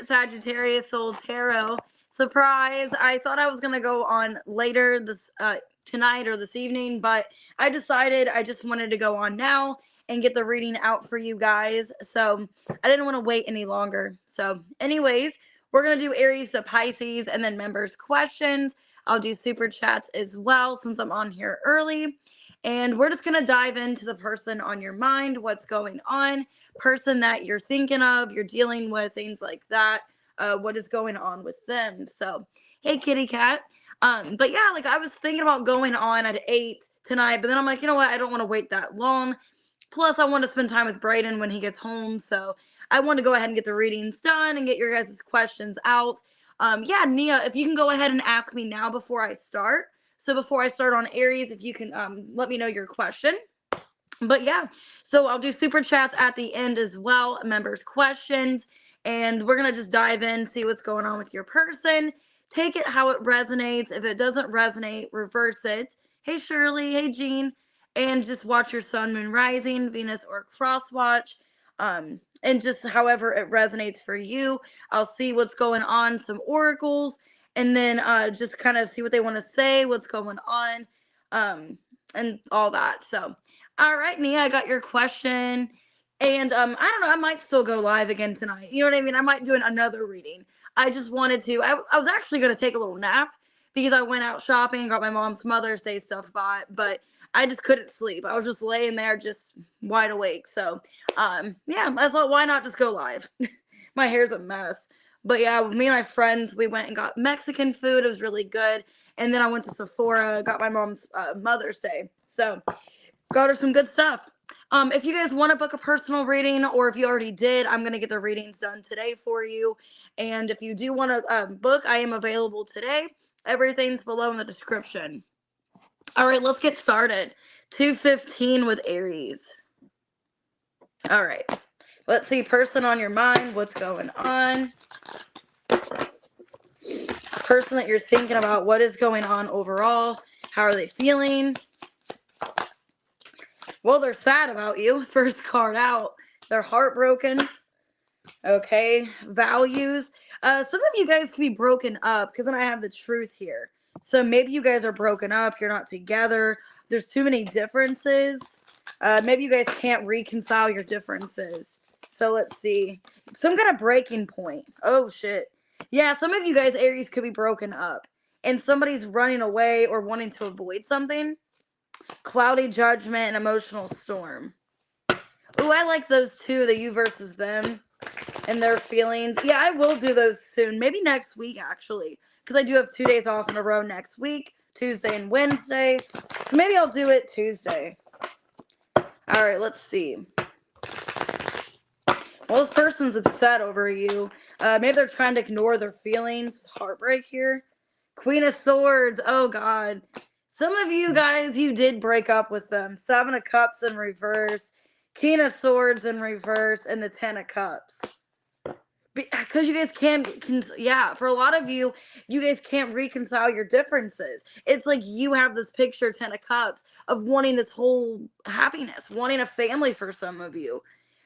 Sagittarius Soul Tarot. Surprise! I thought I was gonna go on later this tonight or this evening, but I decided I just wanted to go on now and get the reading out for you guys. So I didn't want to wait any longer. So, anyways, we're gonna do Aries to Pisces and then members' questions. I'll do super chats as well since I'm on here early. And we're just gonna dive into the person on your mind, what's going on, person that you're thinking of, you're dealing with, things like that. What is going on with them? So, hey, kitty cat. But yeah, like I was thinking about going on at 8 tonight, but then I'm like, you know what? I don't want to wait that long. Plus, I want to spend time with Brayden when he gets home. So I want to go ahead and get the readings done and get your guys' questions out. Yeah, Nia, if you can go ahead and ask me now before I start. So before I start on Aries, if you can let me know your question. But yeah, so I'll do super chats at the end as well, members' questions, and we're going to just dive in, see what's going on with your person. Take it how it resonates. If it doesn't resonate, reverse it. Hey, Shirley. Hey, Jean. And just watch your sun, moon, rising, Venus, or cross watch. And just however it resonates for you. I'll see what's going on, some oracles, and then just kind of see what they want to say, what's going on, and all that. So, all right, Nia, I got your question. And I don't know, I might still go live again tonight. You know what I mean? I might do another reading. I just wanted to. I was actually going to take a little nap because I went out shopping, got my mom's Mother's Day stuff bought, but I just couldn't sleep. I was just laying there just wide awake. So, yeah, I thought, why not just go live? My hair's a mess. But yeah, me and my friends, we went and got Mexican food. It was really good. And then I went to Sephora, got my mom's Mother's Day. So, got her some good stuff. If you guys want to book a personal reading, or if you already did, I'm going to get the readings done today for you. And if you do want to book, I am available today. Everything's below in the description. All right, let's get started. 2:15 with Aries. All right. Let's see, person on your mind, what's going on? Person that you're thinking about, what is going on overall? How are they feeling? Well, they're sad about you. First card out. They're heartbroken. Okay. Values. Some of you guys can be broken up because then I have the truth here. So maybe you guys are broken up. You're not together. There's too many differences. Maybe you guys can't reconcile your differences. So let's see. Some kind of breaking point. Oh, shit. Yeah, some of you guys, Aries, could be broken up. And somebody's running away or wanting to avoid something. Cloudy judgment and emotional storm. Ooh, I like those two, the you versus them and their feelings. Yeah, I will do those soon. Maybe next week, actually. Because I do have 2 days off in a row next week. Tuesday and Wednesday. So maybe I'll do it Tuesday. All right, let's see. Well, this person's upset over you. Maybe they're trying to ignore their feelings. Heartbreak here. Queen of Swords. Oh, God. Some of you guys, you did break up with them. 7 of Cups in reverse. King of Swords in reverse. And the 10 of Cups. Because you guys yeah, for a lot of you, you guys can't reconcile your differences. It's like you have this picture, 10 of Cups, of wanting this whole happiness, wanting a family for some of you.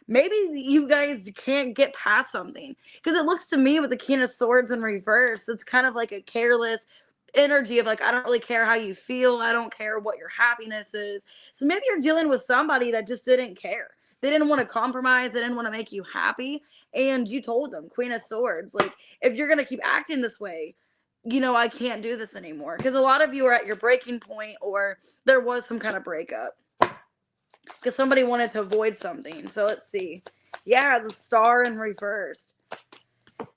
Maybe you guys can't get past something. Because it looks to me with the King of Swords in reverse, it's kind of like a careless energy of like, I don't really care how you feel. I don't care what your happiness is. So maybe you're dealing with somebody that just didn't care. They didn't want to compromise. They didn't want to make you happy. And you told them, Queen of Swords, like, if you're going to keep acting this way, you know, I can't do this anymore. Because a lot of you are at your breaking point, or there was some kind of breakup. Because somebody wanted to avoid something. So let's see. Yeah, the Star in reverse.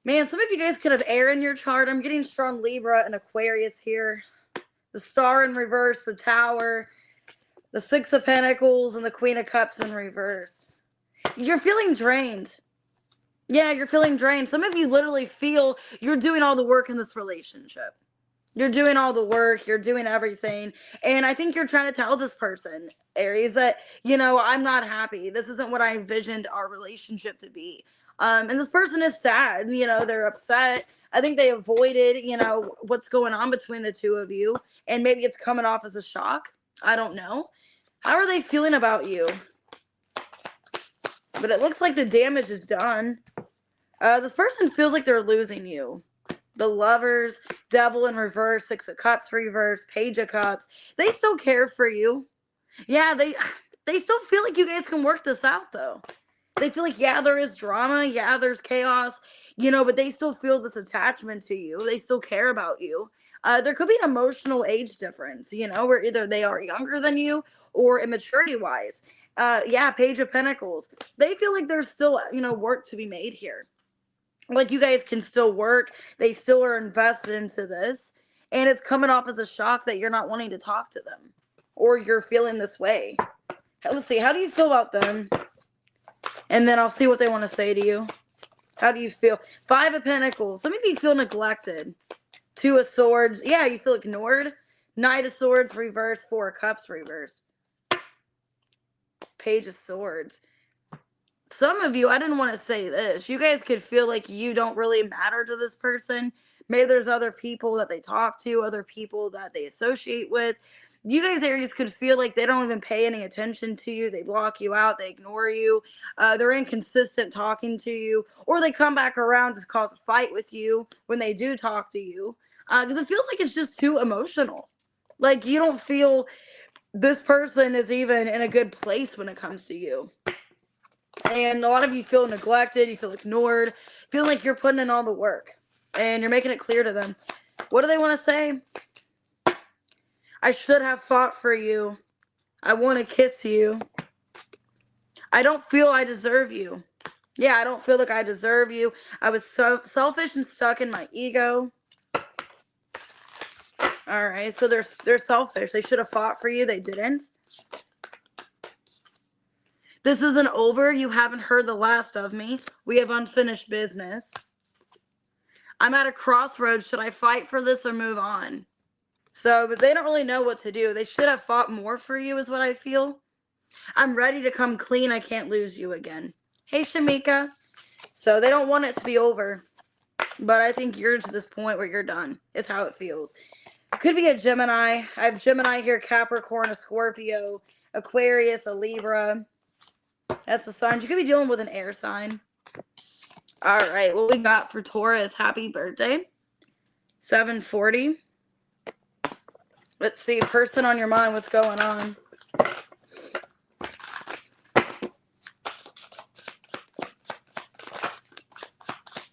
Man, some of you guys could have air in your chart. I'm getting strong Libra and Aquarius here. The Star in reverse, the Tower, the 6 of Pentacles, and the Queen of Cups in reverse. You're feeling drained. Yeah, you're feeling drained. Some of you literally feel you're doing all the work in this relationship. You're doing all the work. You're doing everything. And I think you're trying to tell this person, Aries, that, you know, I'm not happy. This isn't what I envisioned our relationship to be. And this person is sad. You know, they're upset. I think they avoided, you know, what's going on between the two of you. And maybe it's coming off as a shock. I don't know. How are they feeling about you? But it looks like the damage is done. This person feels like they're losing you. The Lovers, Devil in reverse, Six of Cups reverse, Page of Cups. They still care for you. Yeah, they still feel like you guys can work this out, though. They feel like, yeah, there is drama, yeah, there's chaos, but they still feel this attachment to you. They still care about you. There could be an emotional age difference, where either they are younger than you or immaturity wise. Yeah, Page of Pentacles. They feel like there's still, work to be made here. Like, you guys can still work. They still are invested into this. And it's coming off as a shock that you're not wanting to talk to them. Or you're feeling this way. Let's see. How do you feel about them? And then I'll see what they want to say to you. How do you feel? Five of Pentacles. Some of you feel neglected. Two of Swords. Yeah, you feel ignored. Knight of Swords reverse. Four of Cups reverse. Page of Swords. Some of you, I didn't want to say this. You guys could feel like you don't really matter to this person. Maybe there's other people that they talk to, other people that they associate with. You guys, Aries, could feel like they don't even pay any attention to you. They block you out. They ignore you. They're inconsistent talking to you. Or they come back around to cause a fight with you when they do talk to you. Because it feels like it's just too emotional. Like, you don't feel this person is even in a good place when it comes to you. And a lot of you feel neglected. You feel ignored. Feeling like you're putting in all the work. And you're making it clear to them. What do they want to say? I should have fought for you. I want to kiss you. I don't feel I deserve you. Yeah, I don't feel like I deserve you. I was so selfish and stuck in my ego. All right, so they're selfish. They should have fought for you. They didn't. This isn't over. You haven't heard the last of me. We have unfinished business. I'm at a crossroads. Should I fight for this or move on? So, but they don't really know what to do. They should have fought more for you is what I feel. I'm ready to come clean. I can't lose you again. Hey, Shamika. So they don't want it to be over. But I think you're to this point where you're done. Is how it feels. Could be a Gemini. I have Gemini here, Capricorn, a Scorpio, Aquarius, a Libra. That's the signs. You could be dealing with an air sign. All right. What we got for Taurus? Happy birthday. 740. Let's see, person on your mind, what's going on?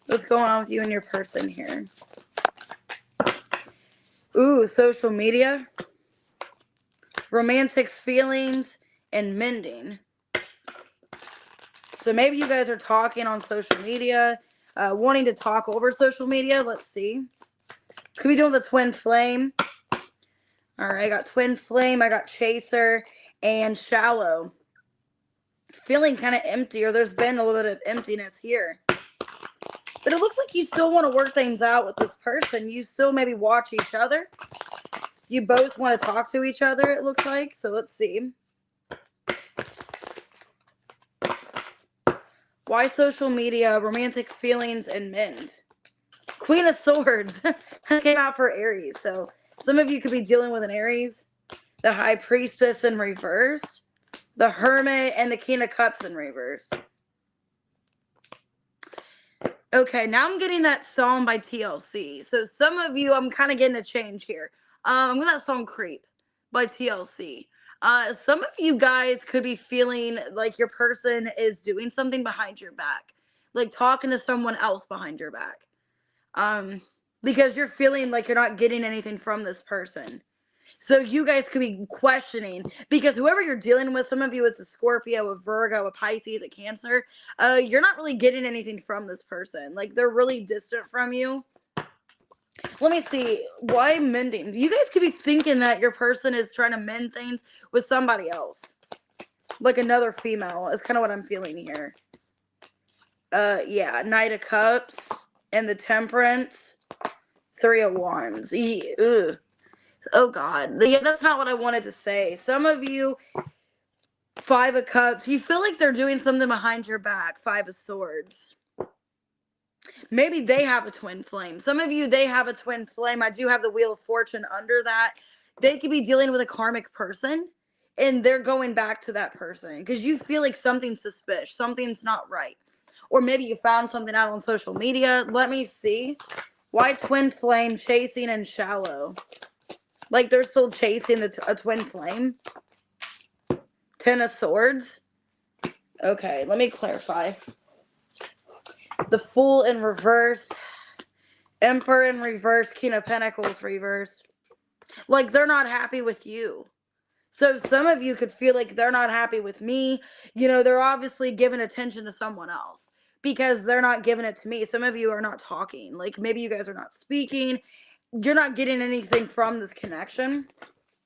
What's going on with you and your person here? Ooh, social media. Romantic feelings and mending. So maybe you guys are talking on social media, wanting to talk over social media. Let's see. Could be doing the twin flame. All right, I got twin flame, I got chaser, and shallow. Feeling kind of empty, or there's been a little bit of emptiness here. But it looks like you still want to work things out with this person. You still maybe watch each other. You both want to talk to each other, it looks like. So let's see. Why social media, romantic feelings, and mend? Queen of Swords. Came out for Aries, so some of you could be dealing with an Aries. The High Priestess in reverse. The Hermit and the King of Cups in reverse. Okay, now I'm getting that song by TLC. So some of you, I'm kind of getting a change here. I'm with that song Creep by TLC. Some of you guys could be feeling like your person is doing something behind your back. Like talking to someone else behind your back. Because you're feeling like you're not getting anything from this person. So you guys could be questioning, because whoever you're dealing with, some of you it's a Scorpio, a Virgo, a Pisces, a Cancer, you're not really getting anything from this person. Like, they're really distant from you. Let me see. Why mending? You guys could be thinking that your person is trying to mend things with somebody else. Like another female is kind of what I'm feeling here. Yeah, Knight of Cups and the Temperance. 3 of Wands. Ugh. Oh, God. Yeah, that's not what I wanted to say. Some of you, 5 of Cups, you feel like they're doing something behind your back. 5 of Swords. Maybe they have a twin flame. Some of you, they have a twin flame. I do have the Wheel of Fortune under that. They could be dealing with a karmic person, and they're going back to that person because you feel like something's suspicious. Something's not right. or maybe you found something out on social media. Let me see. Why twin flame, chasing, and shallow? Like they're still chasing a twin flame. 10 of Swords. Okay, let me clarify. The Fool in reverse. Emperor in reverse. King of Pentacles reversed. Like they're not happy with you. So some of you could feel like they're not happy with me. You know, they're obviously giving attention to someone else because they're not giving it to me. Some of you are not talking. Like maybe you guys are not speaking. You're not getting anything from this connection.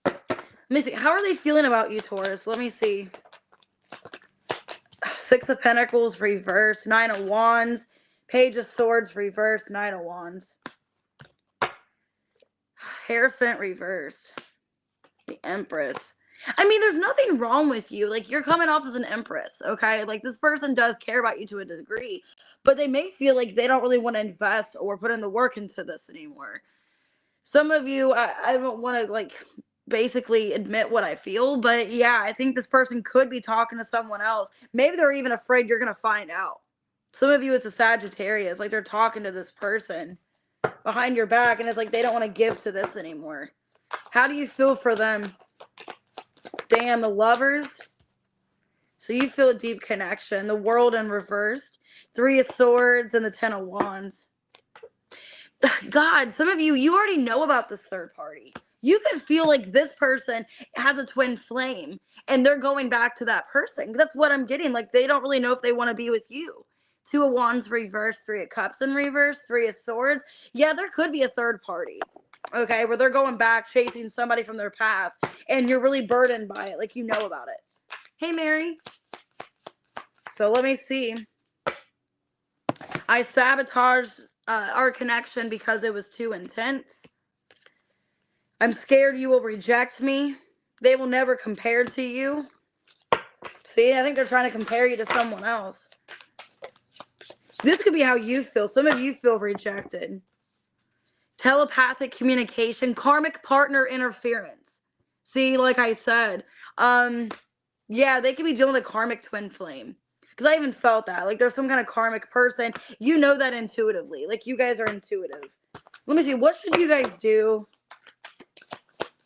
Let me see. How are they feeling about you, Taurus? Let me see. 6 of Pentacles reversed. 9 of Wands. Page of Swords reversed. 9 of Wands. Hierophant reversed. The Empress. I mean, there's nothing wrong with you. Like, you're coming off as an Empress, okay? Like, this person does care about you to a degree, but they may feel like they don't really want to invest or put in the work into this anymore. Some of you, I don't want to, like, basically admit what I feel, but yeah, I think this person could be talking to someone else. Maybe they're even afraid you're going to find out. Some of you, it's a Sagittarius. Like, they're talking to this person behind your back, and it's like they don't want to give to this anymore. How do you feel for them? Damn, the Lovers. So you feel a deep connection. The World in reversed. 3 of Swords and the 10 of Wands. God, some of you, you already know about this third party. You could feel like this person has a twin flame and they're going back to that person. That's what I'm getting. Like, they don't really know if they want to be with you. 2 of Wands reversed. 3 of Cups in reverse. 3 of Swords. Yeah, there could be a third party. Okay, where they're going back, chasing somebody from their past, and you're really burdened by it, like you know about it. Hey, Mary. So let me see. I sabotaged our connection because it was too intense. I'm scared you will reject me. They will never compare to you. See, I think they're trying to compare you to someone else. This could be how you feel. Some of you feel rejected. Telepathic communication, karmic partner interference. See, like I said, yeah, they could be dealing with a karmic twin flame. Because I even felt that. Like, there's some kind of karmic person. You know that intuitively. Like, you guys are intuitive. Let me see. What should you guys do?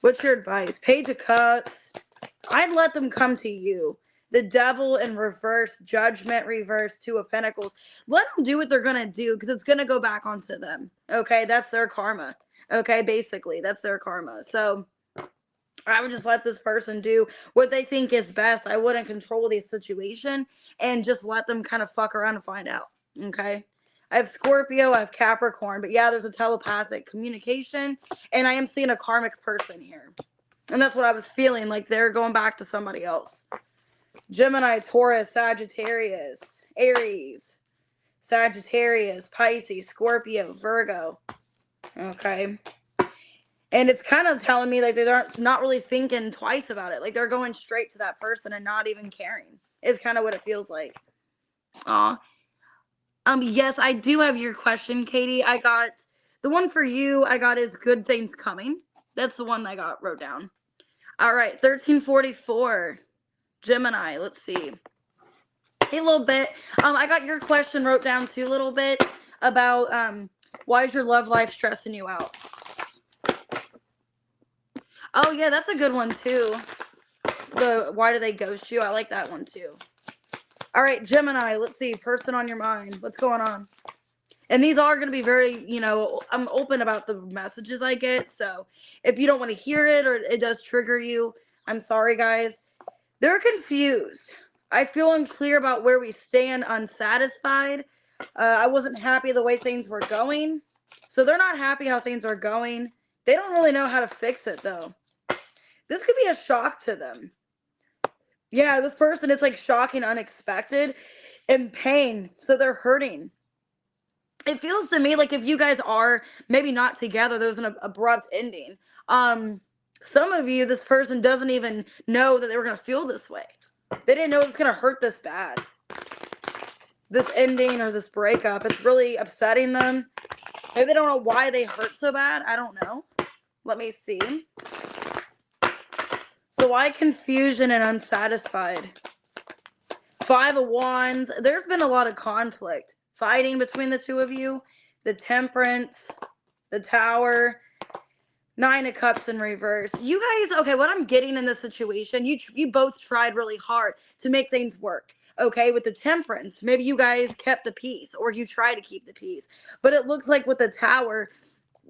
What's your advice? Page of Cups. I'd let them come to you. The Devil in reverse. Judgment reverse. 2 of Pentacles. Let them do what they're going to do because it's going to go back onto them. Okay? That's their karma. Okay? Basically, that's their karma. So I would just let this person do what they think is best. I wouldn't control the situation and just let them kind of fuck around and find out. Okay? I have Scorpio. I have Capricorn. But yeah, there's a telepathic communication. And I am seeing a karmic person here. And that's what I was feeling. Like they're going back to somebody else. Gemini, Taurus, Sagittarius, Aries, Sagittarius, Pisces, Scorpio, Virgo. Okay. And it's kind of telling me like they're not really thinking twice about it. Like they're going straight to that person and not even caring. Is kind of what it feels like. Aw. Yes, I do have your question, Katie. I got the one for you. I got is good things coming. That's the one I got wrote down. All right, 1344. Gemini, let's see. Hey, a little bit. I got your question wrote down too a little bit about why is your love life stressing you out? Oh yeah, that's a good one too. The why do they ghost you? I like that one too. All right, Gemini, let's see. Person on your mind. What's going on? And these are going to be very, you know, I'm open about the messages I get. So if you don't want to hear it or it does trigger you, I'm sorry, guys. They're confused. I feel unclear about where we stand, unsatisfied. I wasn't happy the way things were going. So they're not happy how things are going. They don't really know how to fix it, though. This could be a shock to them. Yeah, this person, it's like shocking, unexpected, and pain. So they're hurting. It feels to me like if you guys are maybe not together, there's an abrupt ending. Some of you, this person doesn't even know that they were going to feel this way. They didn't know it was going to hurt this bad. This ending or this breakup, it's really upsetting them. Maybe they don't know why they hurt so bad. I don't know. Let me see. So why confusion and unsatisfied? Five of Wands. There's been a lot of conflict, fighting between the two of you. The Temperance, the Tower, Nine of Cups in reverse. You guys, okay, what I'm getting in this situation, you both tried really hard to make things work. Okay, with the Temperance, maybe you guys kept the peace, or you try to keep the peace. But it looks like with the Tower,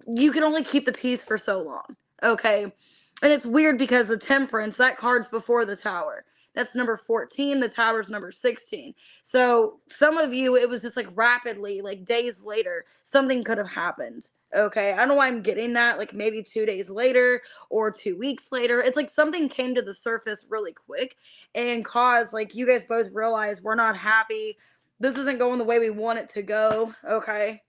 you can only keep the peace for so long. Okay, and it's weird because the Temperance, that card's before the Tower. That's number 14. The Tower's number 16. So some of you, it was just like rapidly, like days later, something could have happened. Okay, I don't know why I'm getting that. Like maybe 2 days later or 2 weeks later. It's like something came to the surface really quick and caused, like, you guys both realize we're not happy. This isn't going the way we want it to go. Okay.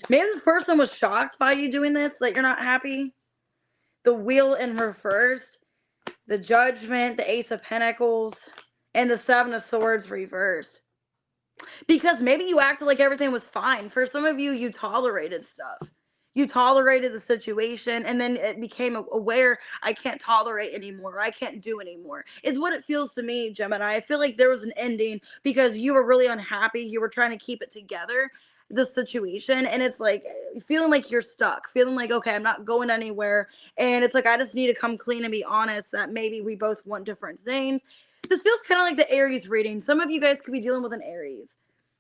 Maybe this person was shocked by you doing this, that you're not happy. The Wheel in reverse, the Judgment, the Ace of Pentacles, and the Seven of Swords reversed. Because maybe you acted like everything was fine. For some of you, you tolerated stuff. You tolerated the situation, and then it became aware, I can't tolerate anymore. I can't do anymore. Is what it feels to me, Gemini. I feel like there was an ending because you were really unhappy. You were trying to keep it together, the situation, and it's like feeling like you're stuck, feeling like, okay, I'm not going anywhere, and it's like I just need to come clean and be honest that maybe we both want different things. This feels kind of like the Aries reading. Some of you guys could be dealing with an Aries,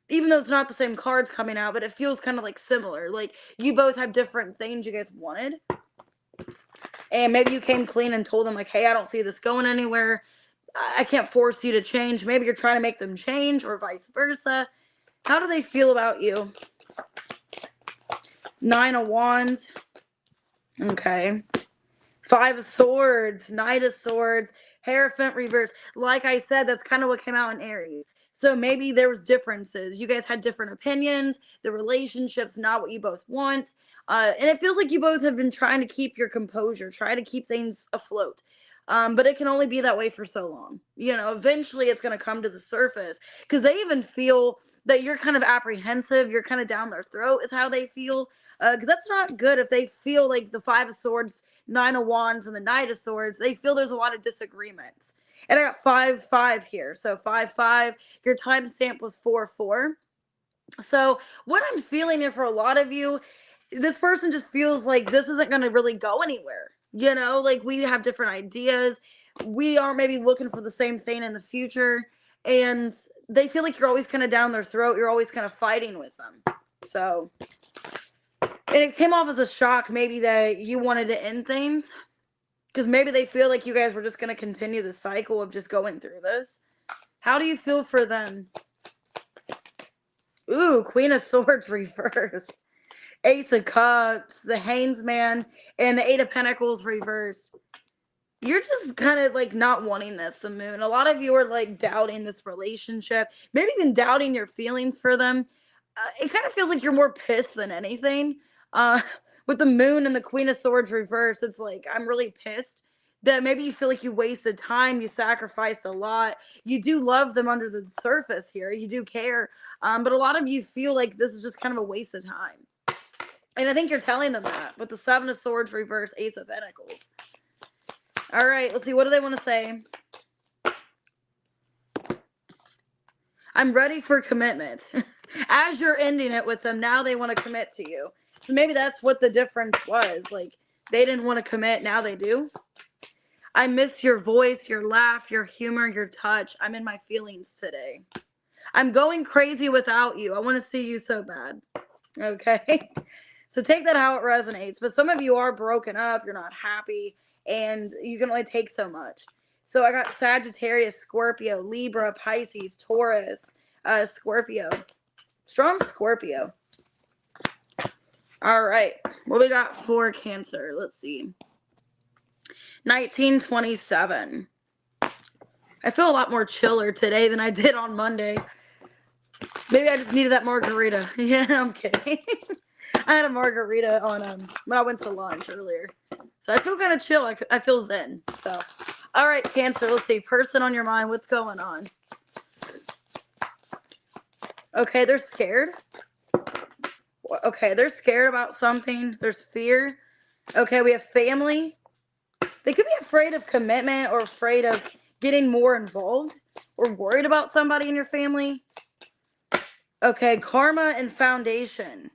even though it's not the same cards coming out, but it feels kind of like similar. Like you both have different things you guys wanted, and maybe you came clean and told them like, hey, I don't see this going anywhere. I can't force you to change. Maybe you're trying to make them change, or vice versa. How do they feel about you? Nine of Wands. Okay. Five of Swords. Knight of Swords. Hierophant reverse. Like I said, that's kind of what came out in Aries. So maybe there was differences. You guys had different opinions. The relationship's not what you both want. And it feels like you both have been trying to keep your composure, try to keep things afloat. But it can only be that way for so long. You know, eventually it's going to come to the surface, because they even feel that you're kind of apprehensive. You're kind of down their throat is how they feel. Because that's not good if they feel like the Five of Swords, Nine of Wands, and the Knight of Swords, they feel there's a lot of disagreements. And I got 5-5 here. So 5-5, your timestamp was 4-4. So what I'm feeling here for a lot of you, this person just feels like this isn't going to really go anywhere. You know, like we have different ideas. We are maybe looking for the same thing in the future. And they feel like you're always kind of down their throat. You're always kind of fighting with them. So, and it came off as a shock maybe that you wanted to end things, because maybe they feel like you guys were just going to continue the cycle of just going through this. How do you feel for them? Ooh, Queen of Swords reversed. Ace of Cups, the Hangman, and the Eight of Pentacles reversed. You're just kind of like not wanting this, the Moon. A lot of you are like doubting this relationship, maybe even doubting your feelings for them. It kind of feels like you're more pissed than anything. With the Moon and the Queen of Swords reversed, it's like, I'm really pissed that maybe you feel like you wasted time, you sacrificed a lot. You do love them under the surface here. You do care. But a lot of you feel like this is just kind of a waste of time. And I think you're telling them that with the Seven of Swords reverse, Ace of Pentacles. All right, let's see. What do they want to say? I'm ready for commitment. As you're ending it with them, now they want to commit to you. So maybe that's what the difference was. Like, they didn't want to commit. Now they do. I miss your voice, your laugh, your humor, your touch. I'm in my feelings today. I'm going crazy without you. I want to see you so bad. Okay? So take that how it resonates. But some of you are broken up. You're not happy. And you can only take so much. So I got Sagittarius, Scorpio, Libra, Pisces, Taurus, Scorpio. Strong Scorpio. All right. What we got for Cancer? Let's see. 1927. I feel a lot more chiller today than I did on Monday. Maybe I just needed that margarita. Yeah, I'm kidding. I had a margarita on when I went to lunch earlier. So I feel kind of chill. I feel zen. So, all right, Cancer. Let's see. Person on your mind. What's going on? Okay, they're scared. Okay, they're scared about something. There's fear. Okay, we have family. They could be afraid of commitment or afraid of getting more involved. or worried about somebody in your family. Okay, karma and foundation.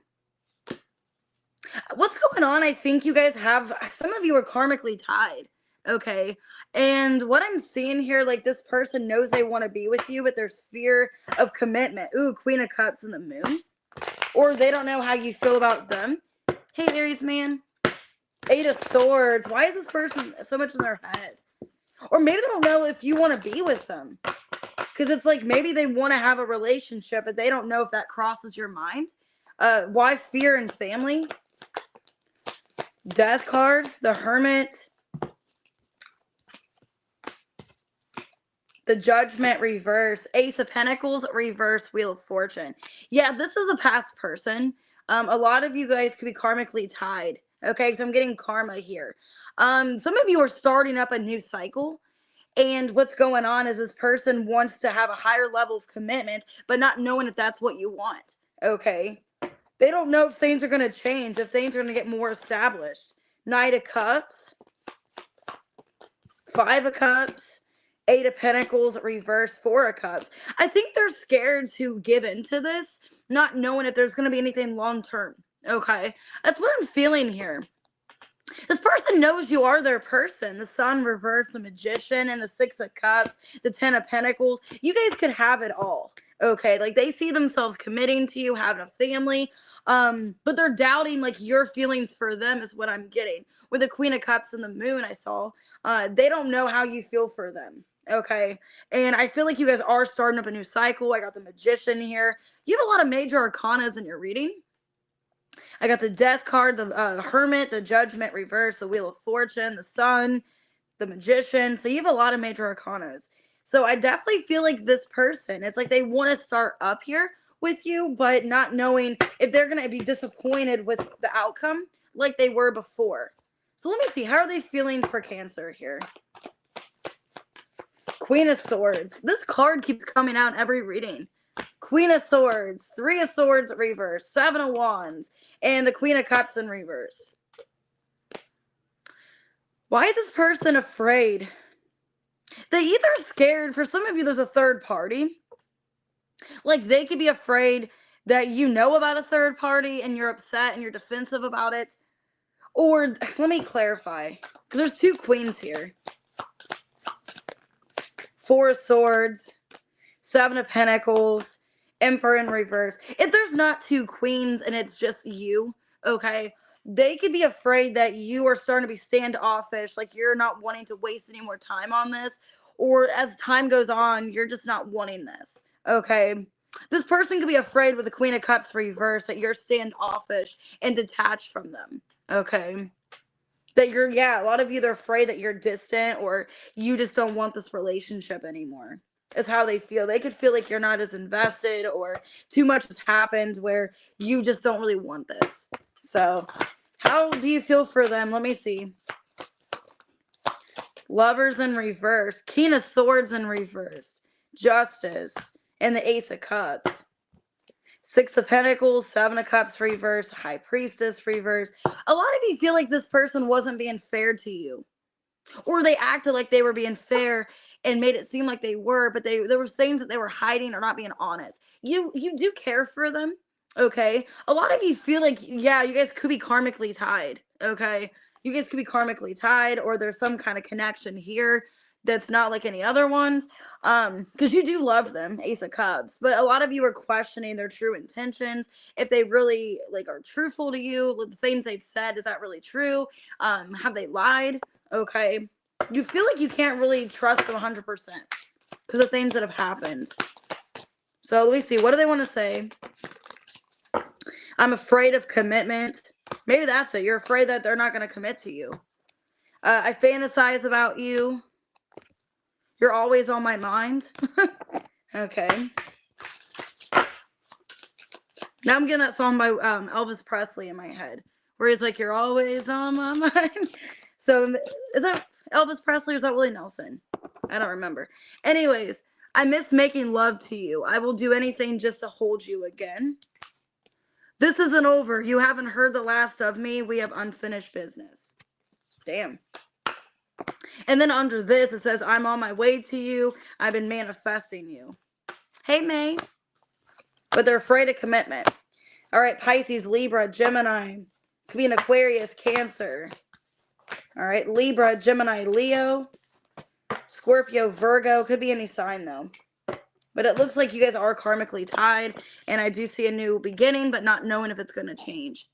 What's going on? I think you guys have, some of you are karmically tied. Okay. And what I'm seeing here, like this person knows they want to be with you, but there's fear of commitment. Ooh, Queen of Cups and the Moon. Or they don't know how you feel about them. Hey, Aries man. 8 of Swords. Why is this person so much in their head? Or maybe they don't know if you want to be with them. Because it's like maybe they want to have a relationship, but they don't know if that crosses your mind. Why fear and family? Death card, the Hermit, the Judgment reverse, Ace of Pentacles reverse, Wheel of Fortune. Yeah, this is a past person. A lot of you guys could be karmically tied. Okay, so I'm getting karma here. Some of you are starting up a new cycle. And what's going on is this person wants to have a higher level of commitment, but not knowing if that's what you want. Okay. They don't know if things are going to change, if things are going to get more established. Knight of Cups, 5 of Cups, 8 of Pentacles, reverse, 4 of Cups. I think they're scared to give into this, not knowing if there's going to be anything long term. Okay. That's what I'm feeling here. This person knows you are their person. The Sun reverse, the Magician, and the 6 of Cups, the 10 of Pentacles. You guys could have it all. Okay, like they see themselves committing to you, having a family, but they're doubting like your feelings for them is what I'm getting. With the Queen of Cups and the Moon I saw, they don't know how you feel for them. Okay, and I feel like you guys are starting up a new cycle. I got the Magician here. You have a lot of major arcanas in your reading. I got the Death card, the Hermit, the Judgment reverse, the Wheel of Fortune, the Sun, the Magician. So you have a lot of major arcanas. So I definitely feel like this person, it's like they want to start up here with you, but not knowing if they're going to be disappointed with the outcome like they were before. So let me see. How are they feeling for Cancer here? Queen of Swords. This card keeps coming out in every reading. Queen of Swords, 3 of Swords reverse, 7 of Wands, and the Queen of Cups in reverse. Why is this person afraid? They either scared, for some of you, there's a third party. Like they could be afraid that you know about a third party and you're upset and you're defensive about it. Or, let me clarify, because there's 2 queens here. 4 of Swords, 7 of Pentacles, Emperor in reverse. If there's not 2 queens and it's just you, okay, they could be afraid that you are starting to be standoffish, like you're not wanting to waste any more time on this, or as time goes on, you're just not wanting this, okay? This person could be afraid with the Queen of Cups reverse that you're standoffish and detached from them, okay? That you're, yeah, a lot of you, they're afraid that you're distant or you just don't want this relationship anymore. Is how they feel. They could feel like you're not as invested or too much has happened where you just don't really want this. So how do you feel for them? Let me see. Lovers in reverse. King of Swords in reverse. Justice. And the Ace of Cups. 6 of Pentacles. 7 of Cups reverse. High Priestess reverse. A lot of you feel like this person wasn't being fair to you. Or they acted like they were being fair and made it seem like they were, but there were things that they were hiding or not being honest. You do care for them, okay? A lot of you feel like, yeah, you guys could be karmically tied, okay? You guys could be karmically tied, or there's some kind of connection here that's not like any other ones, because you do love them, Ace of Cups, but a lot of you are questioning their true intentions, if they really like are truthful to you, with the things they've said, is that really true? Have they lied? Okay, you feel like you can't really trust them 100% because of things that have happened. So let me see. What do they want to say? I'm afraid of commitment. Maybe that's it. You're afraid that they're not going to commit to you. I fantasize about you. You're always on my mind. Okay. Now I'm getting that song by Elvis Presley in my head, where he's like, "You're always on my mind." So is that Elvis Presley or is that Willie Nelson? I don't remember. Anyways, I miss making love to you. I will do anything just to hold you again. This isn't over. You haven't heard the last of me. We have unfinished business. Damn. And then under this, it says, I'm on my way to you. I've been manifesting you. Hey, May. But they're afraid of commitment. All right, Pisces, Libra, Gemini. Could be an Aquarius, Cancer. All right, Libra, Gemini, Leo. Scorpio, Virgo. Could be any sign, though. But it looks like you guys are karmically tied. And I do see a new beginning, but not knowing if it's going to change.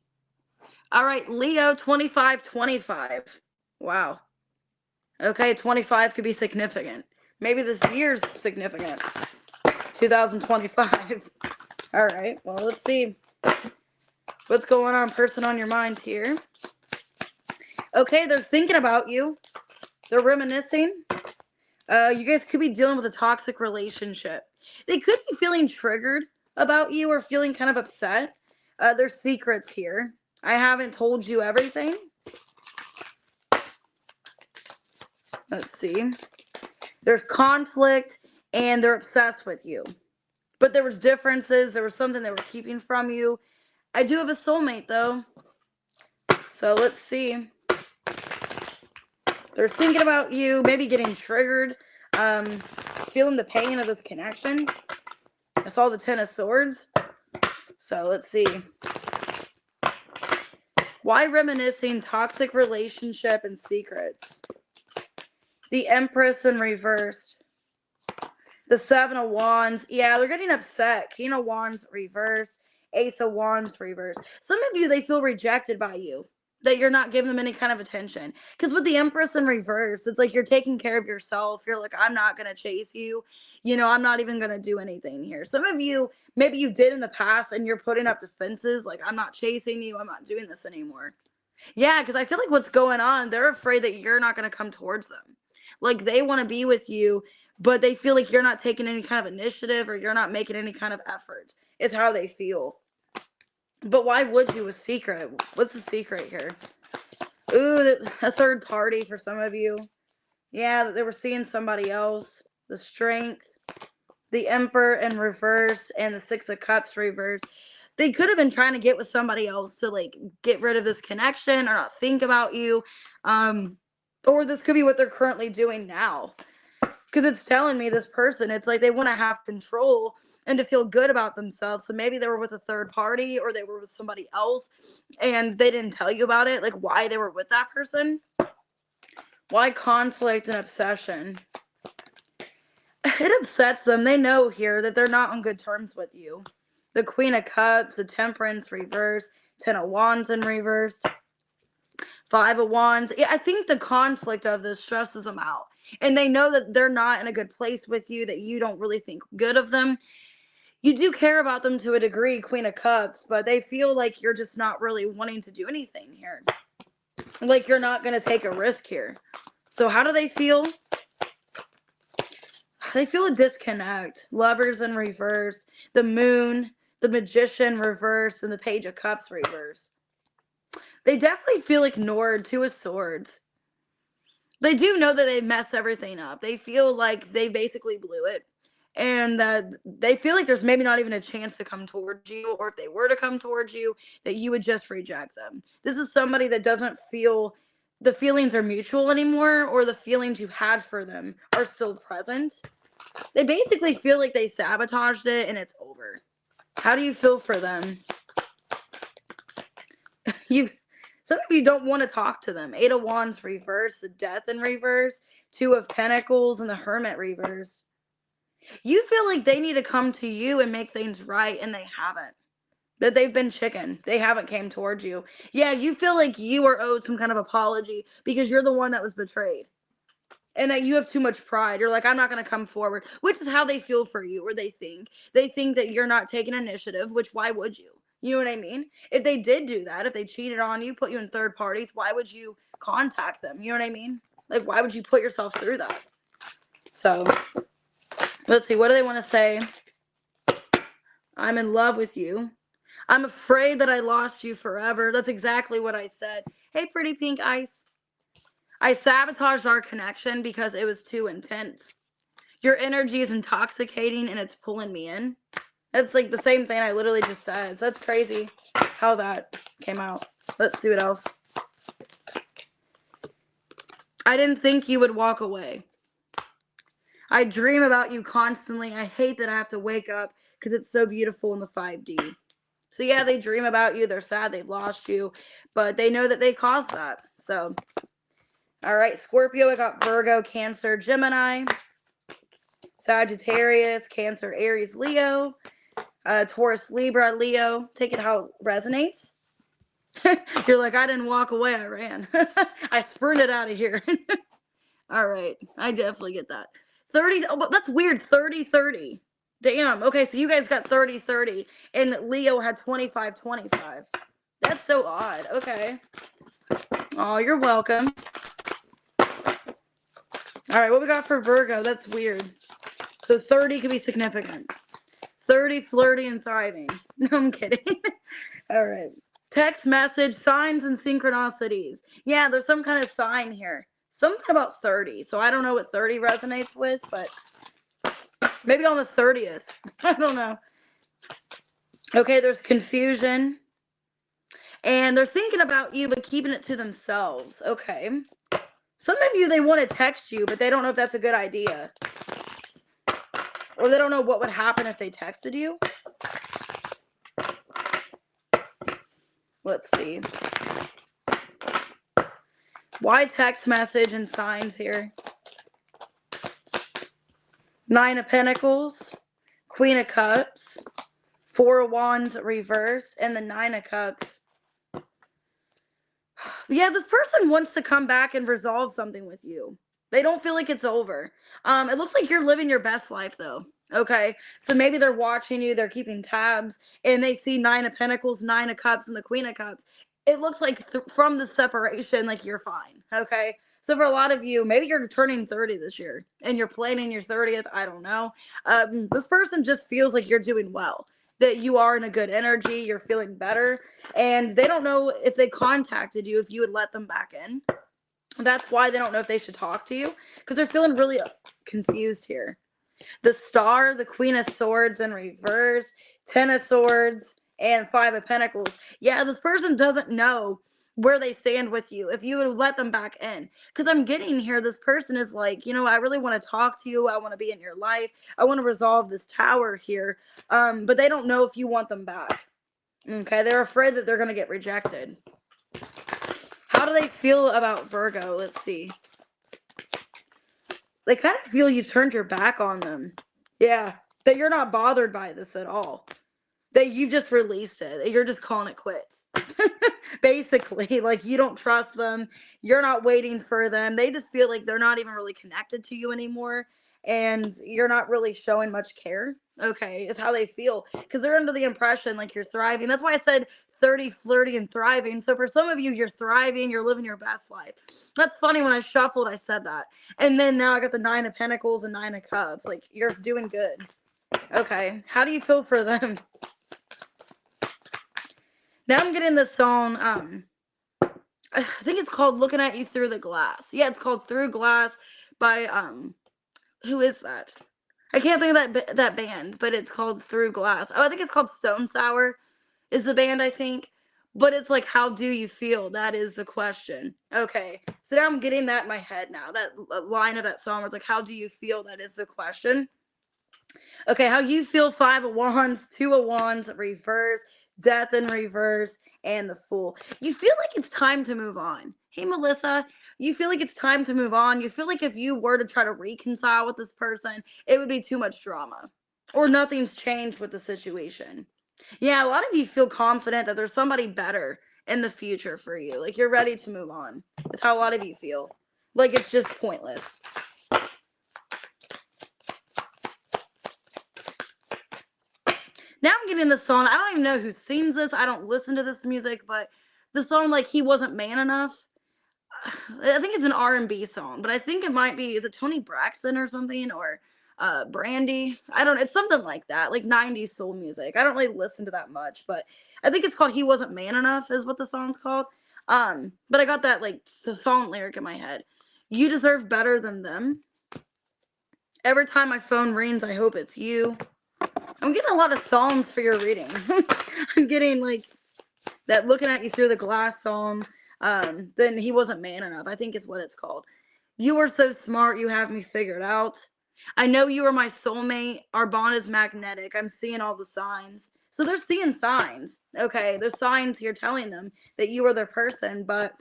All right, Leo, 25-25. Wow. Okay, 25 could be significant. Maybe this year's significant. 2025. All right, well, let's see what's going on, person on your mind here. Okay, they're thinking about you. They're reminiscing. You guys could be dealing with a toxic relationship. They could be feeling triggered about you or feeling kind of upset. There's secrets here. I haven't told you everything. Let's see. There's conflict and they're obsessed with you. But there was differences. There was something they were keeping from you. I do have a soulmate, though. So let's see. They're thinking about you, maybe getting triggered, feeling the pain of this connection. I saw the Ten of Swords. So let's see. Why reminiscing, toxic relationship, and secrets? The Empress in reversed. The Seven of Wands. Yeah, they're getting upset. King of Wands reversed. Ace of Wands reversed. Some of you, they feel rejected by you. That you're not giving them any kind of attention. Because with the Empress in reverse, it's like you're taking care of yourself. You're like, I'm not going to chase you. You know, I'm not even going to do anything here. Some of you, maybe you did in the past and you're putting up defenses. Like, I'm not chasing you. I'm not doing this anymore. Yeah, because I feel like what's going on, they're afraid that you're not going to come towards them. Like, they want to be with you, but they feel like you're not taking any kind of initiative or you're not making any kind of effort. It's how they feel. But why would you? A secret? What's the secret here? Ooh, a third party for some of you. Yeah, they were seeing somebody else. The Strength, the Emperor in reverse, and the Six of Cups reverse. They could have been trying to get with somebody else to, like, get rid of this connection or not think about you. Or this could be what they're currently doing now. Because it's telling me this person, it's like they want to have control and to feel good about themselves. So maybe they were with a third party or they were with somebody else and they didn't tell you about it, like why they were with that person. Why conflict and obsession? It upsets them. They know here that they're not on good terms with you. The Queen of Cups, the Temperance reverse, Ten of Wands in reverse, Five of Wands. Yeah, I think the conflict of this stresses them out. And they know that they're not in a good place with you, that you don't really think good of them. You do care about them to a degree, Queen of Cups, but they feel like you're just not really wanting to do anything here. Like you're not going to take a risk here. So how do they feel? They feel a disconnect. Lovers in reverse, the Moon, the Magician reverse, and the Page of Cups reverse. They definitely feel ignored. Two of Swords. They do know that they messed everything up. They feel like they basically blew it. And they feel like there's maybe not even a chance to come towards you. Or if they were to come towards you, that you would just reject them. This is somebody that doesn't feel the feelings are mutual anymore. Or the feelings you had for them are still present. They basically feel like they sabotaged it and it's over. How do you feel for them? Some of you don't want to talk to them. Eight of Wands reverse, the Death in reverse, Two of Pentacles, and the Hermit reverse. You feel like they need to come to you and make things right, and they haven't. That they've been chicken. They haven't came towards you. Yeah, you feel like you are owed some kind of apology because you're the one that was betrayed. And that you have too much pride. You're like, I'm not going to come forward. Which is how they feel for you, or they think. They think that you're not taking initiative, which why would you? You know what I mean? If they did do that, if they cheated on you, put you in third parties, why would you contact them? You know what I mean? Like, why would you put yourself through that? So, let's see. What do they want to say? I'm in love with you. I'm afraid that I lost you forever. That's exactly what I said. Hey, pretty pink ice. I sabotaged our connection because it was too intense. Your energy is intoxicating and it's pulling me in. That's like the same thing I literally just said. So that's crazy how that came out. Let's see what else. I didn't think you would walk away. I dream about you constantly. I hate that I have to wake up because it's so beautiful in the 5D. So yeah, they dream about you. They're sad they've lost you, but they know that they caused that. So, all right, Scorpio, I got Virgo, Cancer, Gemini, Sagittarius, Cancer, Aries, Leo, Taurus, Libra, Leo. Take it how it resonates. You're like, I didn't walk away. I ran. I sprinted out of here. All right. I definitely get that. 30. Oh, that's weird. 30-30. Damn. Okay, so you guys got 30-30, and Leo had 25-25. That's so odd. Okay. Oh, you're welcome. All right, what we got for Virgo? That's weird. So 30 could be significant. 30, flirty, and thriving. No, I'm kidding. All right. Text message, signs, and synchronicities. Yeah, there's some kind of sign here. Something about 30. So I don't know what 30 resonates with, but maybe on the 30th. I don't know. Okay, there's confusion. And they're thinking about you, but keeping it to themselves. Okay. Some of you, they want to text you, but they don't know if that's a good idea. Or they don't know what would happen if they texted you. Let's see. Why text message and signs here? 9 of Pentacles, Queen of Cups, 4 of Wands reversed, and the 9 of Cups. Yeah, this person wants to come back and resolve something with you. They don't feel like it's over. It looks like you're living your best life, though. Okay, so maybe they're watching you, they're keeping tabs, and they see 9 of Pentacles, 9 of Cups, and the Queen of Cups. It looks like from the separation, like you're fine. Okay, so for a lot of you, maybe you're turning 30 this year, and you're planning your 30th. I don't know. This person just feels like you're doing well, that you are in a good energy, you're feeling better, and they don't know if they contacted you, if you would let them back in. That's why they don't know if they should talk to you, because they're feeling really confused here. The Star, the Queen of Swords in reverse, 10 of Swords, and 5 of Pentacles. Yeah, this person doesn't know where they stand with you, if you would let them back in. Because I'm getting here, this person is like, you know, I really want to talk to you. I want to be in your life. I want to resolve this tower here. But they don't know if you want them back. Okay, they're afraid that they're going to get rejected. How do they feel about Virgo? Let's see. They kind of feel you've turned your back on them. Yeah, that you're not bothered by this at all. That you've just released it. That you're just calling it quits. Basically, like you don't trust them. You're not waiting for them. They just feel like they're not even really connected to you anymore. And you're not really showing much care. Okay, is how they feel. Because they're under the impression like you're thriving. That's why I said 30, flirty, and thriving. So for some of you, you're thriving. You're living your best life. That's funny. When I shuffled, I said that. And then now I got the 9 of Pentacles and 9 of Cups. Like, you're doing good. Okay, how do you feel for them? Now I'm getting this song, I think it's called Looking at You Through the Glass. Yeah, it's called Through Glass by, who is that? I can't think of that band, but it's called Through Glass. Oh, I think it's called Stone Sour is the band, I think. But it's like, how do you feel? That is the question. Okay, so now I'm getting that in my head now. That line of that song was like, how do you feel? That is the question. Okay, how you feel? 5 of Wands, 2 of Wands, reverse, Death in reverse, and the Fool. You feel like it's time to move on. Hey, Melissa, you feel like it's time to move on. You feel like if you were to try to reconcile with this person, it would be too much drama. Or nothing's changed with the situation. Yeah, a lot of you feel confident that there's somebody better in the future for you. Like you're ready to move on. That's how a lot of you feel. Like it's just pointless. Now I'm getting the song. I don't even know who sings this. I don't listen to this music, but the song like He Wasn't Man Enough. I think it's an R&B song, but I think it might be, is it Tony Braxton or something, or Brandy? I don't know. It's something like that, like 90s soul music. I don't really listen to that much, but I think it's called He Wasn't Man Enough is what the song's called. But I got that like song lyric in my head. You deserve better than them. Every time my phone rings, I hope it's you. I'm getting a lot of songs for your reading. I'm getting like that Looking at You Through the Glass song. Then He Wasn't Man Enough, I think is what it's called. You are so smart. You have me figured out. I know you are my soulmate. Our bond is magnetic. I'm seeing all the signs. So they're seeing signs. Okay, there's signs here telling them that you are their person, but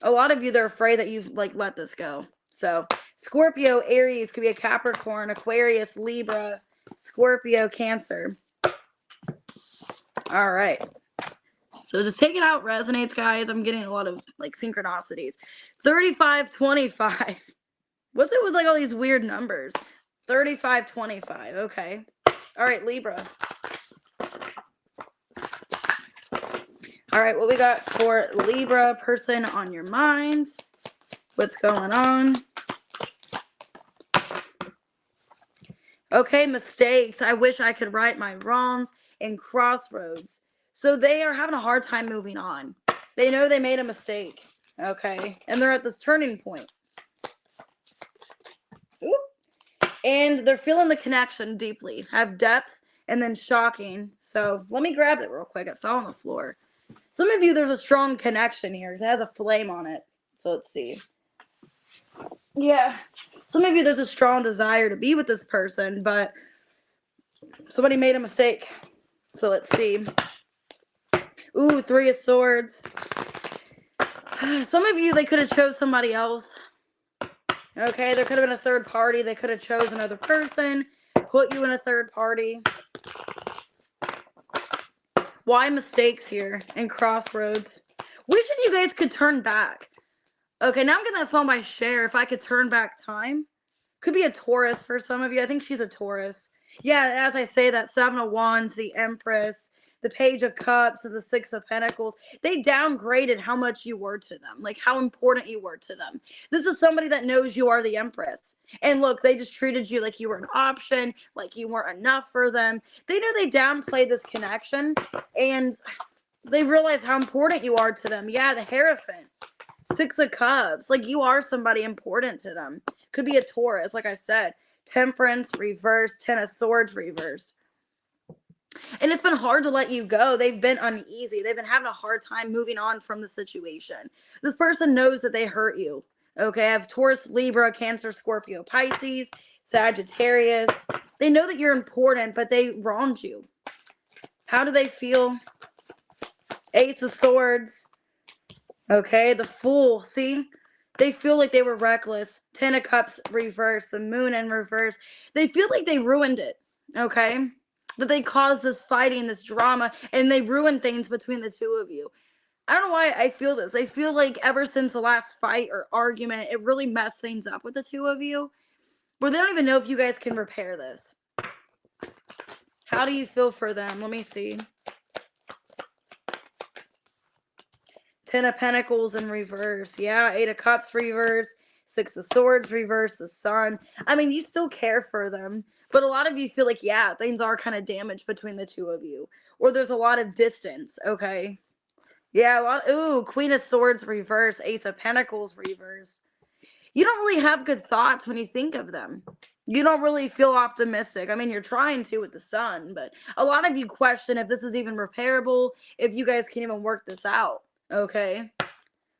a lot of you, they're afraid that you've like let this go. So Scorpio, Aries, could be a Capricorn, Aquarius, Libra, Scorpio, Cancer. All right. So just take it out resonates, guys. I'm getting a lot of like synchronicities. 3525. What's it with like all these weird numbers? 3525. Okay. All right, Libra. All right, what we got for Libra person on your mind? What's going on? Okay, mistakes. I wish I could right my wrongs and crossroads. So they are having a hard time moving on. They know they made a mistake. Okay, and they're at this turning point. Ooh. And they're feeling the connection deeply. Have depth and then shocking. So let me grab it real quick. It fell on the floor. Some of you, there's a strong connection here. It has a flame on it. So let's see. Yeah. Some of you, there's a strong desire to be with this person, but somebody made a mistake. So let's see. Ooh, 3 of Swords. Some of you, they could have chose somebody else. Okay, there could have been a third party. They could have chose another person, put you in a third party. Why mistakes here and crossroads? Wishing you guys could turn back. Okay, now I'm getting that song by Cher, If I Could Turn Back Time. Could be a Taurus for some of you. I think she's a Taurus. Yeah, as I say that, 7 of Wands, the Empress, the Page of Cups, and the 6 of Pentacles. They downgraded how much you were to them, like how important you were to them. This is somebody that knows you are the Empress. And look, they just treated you like you were an option, like you weren't enough for them. They know they downplayed this connection, and they realize how important you are to them. Yeah, the Hierophant. 6 of Cups. Like, you are somebody important to them. Could be a Taurus, like I said. Temperance, reverse. 10 of Swords, reverse. And it's been hard to let you go. They've been uneasy. They've been having a hard time moving on from the situation. This person knows that they hurt you. Okay, I have Taurus, Libra, Cancer, Scorpio, Pisces, Sagittarius. They know that you're important, but they wronged you. How do they feel? Ace of Swords. Okay, the Fool. See? They feel like they were reckless. 10 of Cups, reverse. The Moon in reverse. They feel like they ruined it. Okay? That they caused this fighting, this drama, and they ruined things between the two of you. I don't know why I feel this. I feel like ever since the last fight or argument, it really messed things up with the two of you, where they don't even know if you guys can repair this. How do you feel for them? Let me see. 10 of Pentacles in reverse. Yeah, 8 of Cups reverse. 6 of Swords reverse. The Sun. I mean, you still care for them. But a lot of you feel like, yeah, things are kind of damaged between the two of you. Or there's a lot of distance, okay? Yeah, a lot. Ooh, Queen of Swords reverse. Ace of Pentacles reverse. You don't really have good thoughts when you think of them. You don't really feel optimistic. I mean, you're trying to with the Sun, but a lot of you question if this is even repairable, if you guys can even work this out, okay?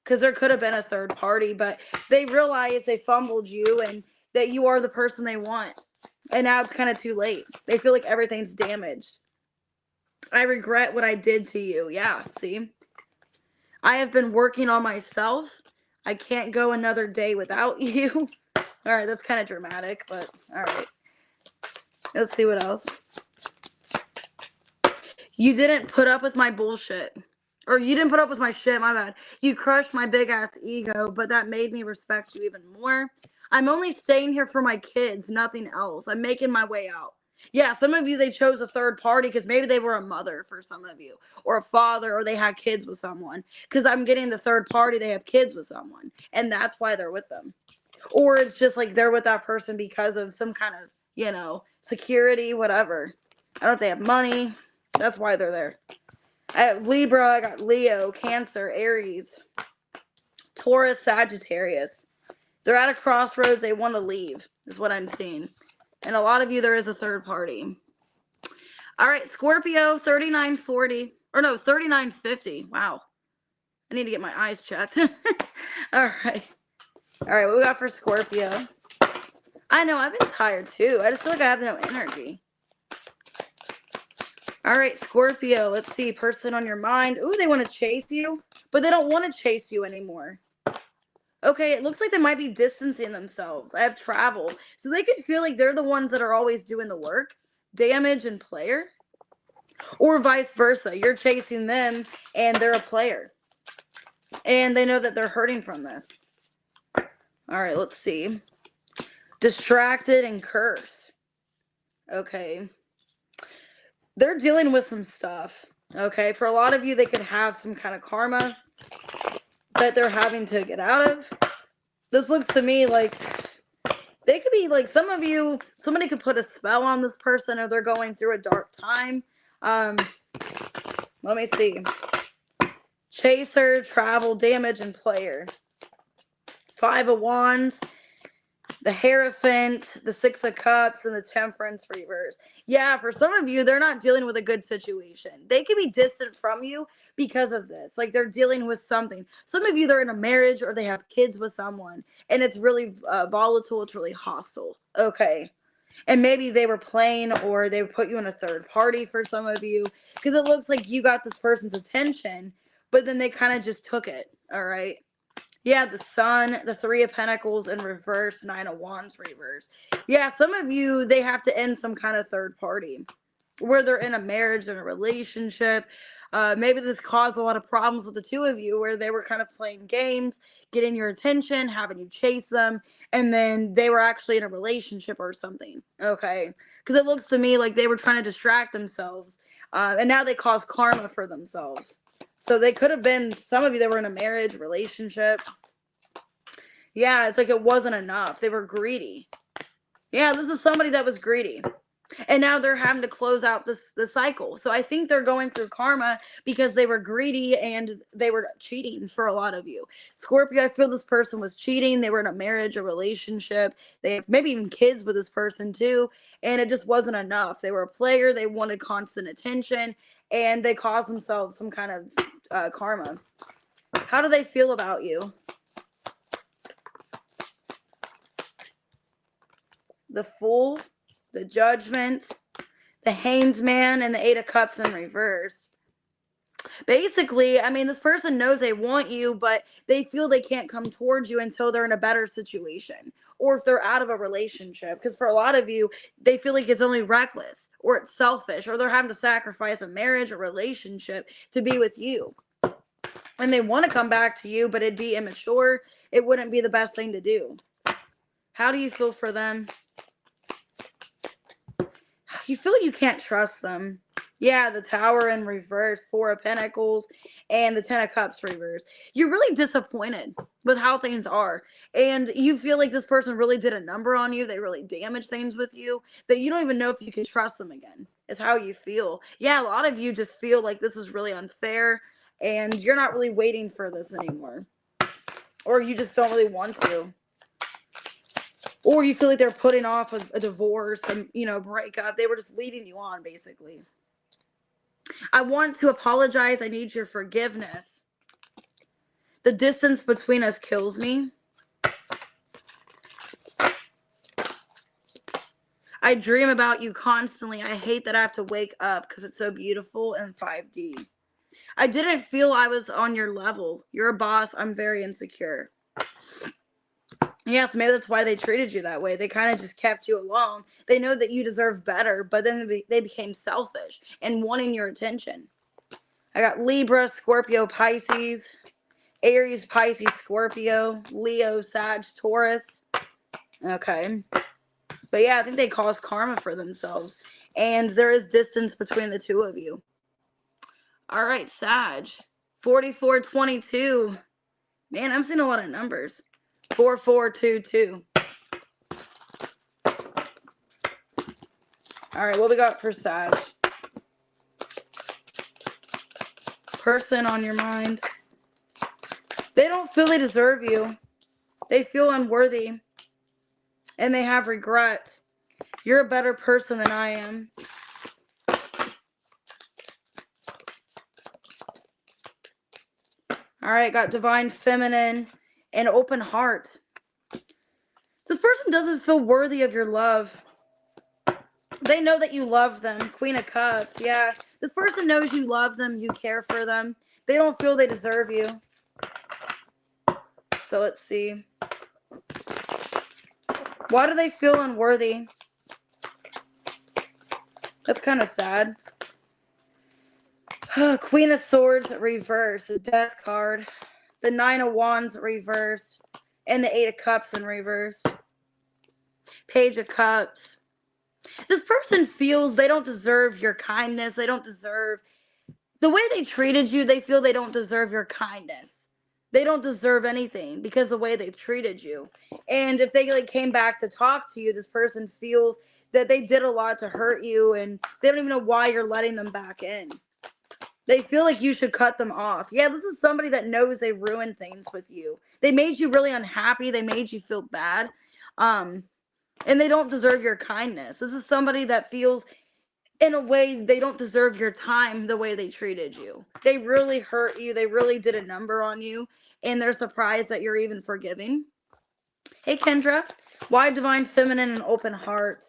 Because there could have been a third party, but they realize they fumbled you and that you are the person they want. And now it's kind of too late. They feel like everything's damaged. I regret what I did to you. Yeah, see? I have been working on myself. I can't go another day without you. All right, that's kind of dramatic, but all right. Let's see what else. You didn't put up with my bullshit. Or you didn't put up with my shit, my bad. You crushed my big-ass ego, but that made me respect you even more. I'm only staying here for my kids, nothing else. I'm making my way out. Yeah, some of you, they chose a third party because maybe they were a mother for some of you. Or a father, or they had kids with someone. Because I'm getting the third party, they have kids with someone. And that's why they're with them. Or it's just like they're with that person because of some kind of, you know, security, whatever. I don't know if they have money. That's why they're there. I have Libra, I got Leo, Cancer, Aries, Taurus, Sagittarius. They're at a crossroads. They want to leave, is what I'm seeing. And a lot of you, there is a third party. All right, Scorpio, 3940. Or no, 3950. Wow. I need to get my eyes checked. All right. All right, what we got for Scorpio? I know, I've been tired too. I just feel like I have no energy. All right, Scorpio, let's see. Person on your mind. Ooh, they want to chase you, but they don't want to chase you anymore. Okay, it looks like they might be distancing themselves. I have travel. So they could feel like they're the ones that are always doing the work, damage and player. Or vice versa. You're chasing them and they're a player. And they know that they're hurting from this. All right, let's see. Distracted and curse. Okay. They're dealing with some stuff. Okay, for a lot of you, they could have some kind of karma that they're having to get out of. This looks to me like they could be like, some of you, somebody could put a spell on this person, or they're going through a dark time. Let me see. Chaser, travel, damage, and player. 5 of Wands, the Hierophant, the 6 of Cups, and the Temperance reverse. Yeah, for some of you, they're not dealing with a good situation. They could be distant from you because of this. Like, they're dealing with something. Some of you, they're in a marriage or they have kids with someone, and it's really volatile. It's really hostile. Okay. And maybe they were playing, or they put you in a third party for some of you, because it looks like you got this person's attention, but then they kind of just took it. All right. Yeah, the Sun, the 3 of Pentacles in reverse, 9 of Wands reverse. Yeah, some of you, they have to end some kind of third party, where they're in a marriage, in a relationship. Maybe this caused a lot of problems with the two of you, where they were kind of playing games, getting your attention, having you chase them, and then they were actually in a relationship or something. Okay, because it looks to me like they were trying to distract themselves, and now they cause karma for themselves. So they could have been, some of you that were in a marriage, relationship. Yeah, it's like it wasn't enough. They were greedy. Yeah, this is somebody that was greedy. And now they're having to close out the cycle. So I think they're going through karma because they were greedy and they were cheating for a lot of you. Scorpio, I feel this person was cheating. They were in a marriage, a relationship. They have maybe even kids with this person too. And it just wasn't enough. They were a player. They wanted constant attention. And they caused themselves some kind of karma. How do they feel about you? The Fool, the Judgment, the Hanged Man, and the 8 of Cups in reverse. Basically, I mean, this person knows they want you, but they feel they can't come towards you until they're in a better situation, or if they're out of a relationship. Because for a lot of you, they feel like it's only reckless, or it's selfish, or they're having to sacrifice a marriage or relationship to be with you. And they want to come back to you, but it'd be immature. It wouldn't be the best thing to do. How do you feel for them? You feel you can't trust them. Yeah, the Tower in reverse, 4 of Pentacles, and the 10 of Cups reverse. You're really disappointed with how things are. And you feel like this person really did a number on you. They really damaged things with you, that you don't even know if you can trust them again, is how you feel. Yeah, a lot of you just feel like this is really unfair, and you're not really waiting for this anymore. Or you just don't really want to. Or you feel like they're putting off a divorce and, breakup. They were just leading you on, basically. I want to apologize. I need your forgiveness. The distance between us kills me. I dream about you constantly. I hate that I have to wake up because it's so beautiful in 5D. I didn't feel I was on your level. You're a boss. I'm very insecure. Yes, maybe that's why they treated you that way. They kind of just kept you alone. They know that you deserve better, but then they became selfish and wanting your attention. I got Libra, Scorpio, Pisces, Aries, Pisces, Scorpio, Leo, Sag, Taurus. Okay. But yeah, I think they caused karma for themselves. And there is distance between the two of you. All right, Sag. 4422. Man, I'm seeing a lot of numbers. 4422. All right, what we got for Sag? Person on your mind. They don't feel they deserve you. They feel unworthy. And they have regret. You're a better person than I am. All right, got Divine Feminine and Open Heart. This person doesn't feel worthy of your love. They know that you love them. Queen of Cups. Yeah. This person knows you love them. You care for them. They don't feel they deserve you. So let's see. Why do they feel unworthy? That's kind of sad. Queen of Swords reversed. The Death card. The Nine of Wands reversed. And the Eight of Cups in reverse. Page of Cups. This person feels they don't deserve your kindness. They don't deserve the way they treated you. They feel they don't deserve your kindness. They don't deserve anything because of the way they've treated you. And if they like came back to talk to you, this person feels that they did a lot to hurt you and they don't even know why you're letting them back in. They feel like you should cut them off. Yeah, this is somebody that knows they ruined things with you. They made you really unhappy. They made you feel bad. And they don't deserve your kindness. This is somebody that feels, in a way, they don't deserve your time the way they treated you. They really hurt you. They really did a number on you. And they're surprised that you're even forgiving. Hey, Kendra. Why Divine Feminine and Open Heart?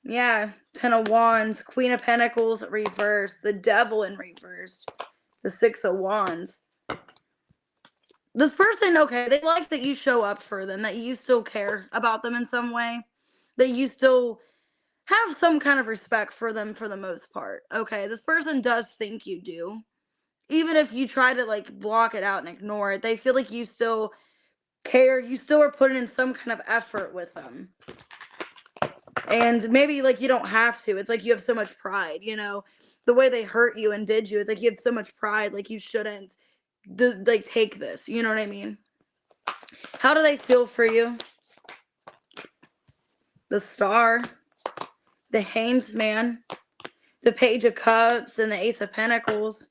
Yeah. Ten of Wands. Queen of Pentacles reversed. The Devil in reverse. The Six of Wands. This person, okay, they like that you show up for them, that you still care about them in some way, that you still have some kind of respect for them for the most part. Okay, this person does think you do. Even if you try to like block it out and ignore it, they feel like you still care. You still are putting in some kind of effort with them. And maybe like you don't have to. It's like you have so much pride, you know, the way they hurt you and did you. It's like you have so much pride, like you shouldn't like take this. You know what I mean? How do they feel for you? The Star, the Hangman, the Page of Cups, and the Ace of Pentacles.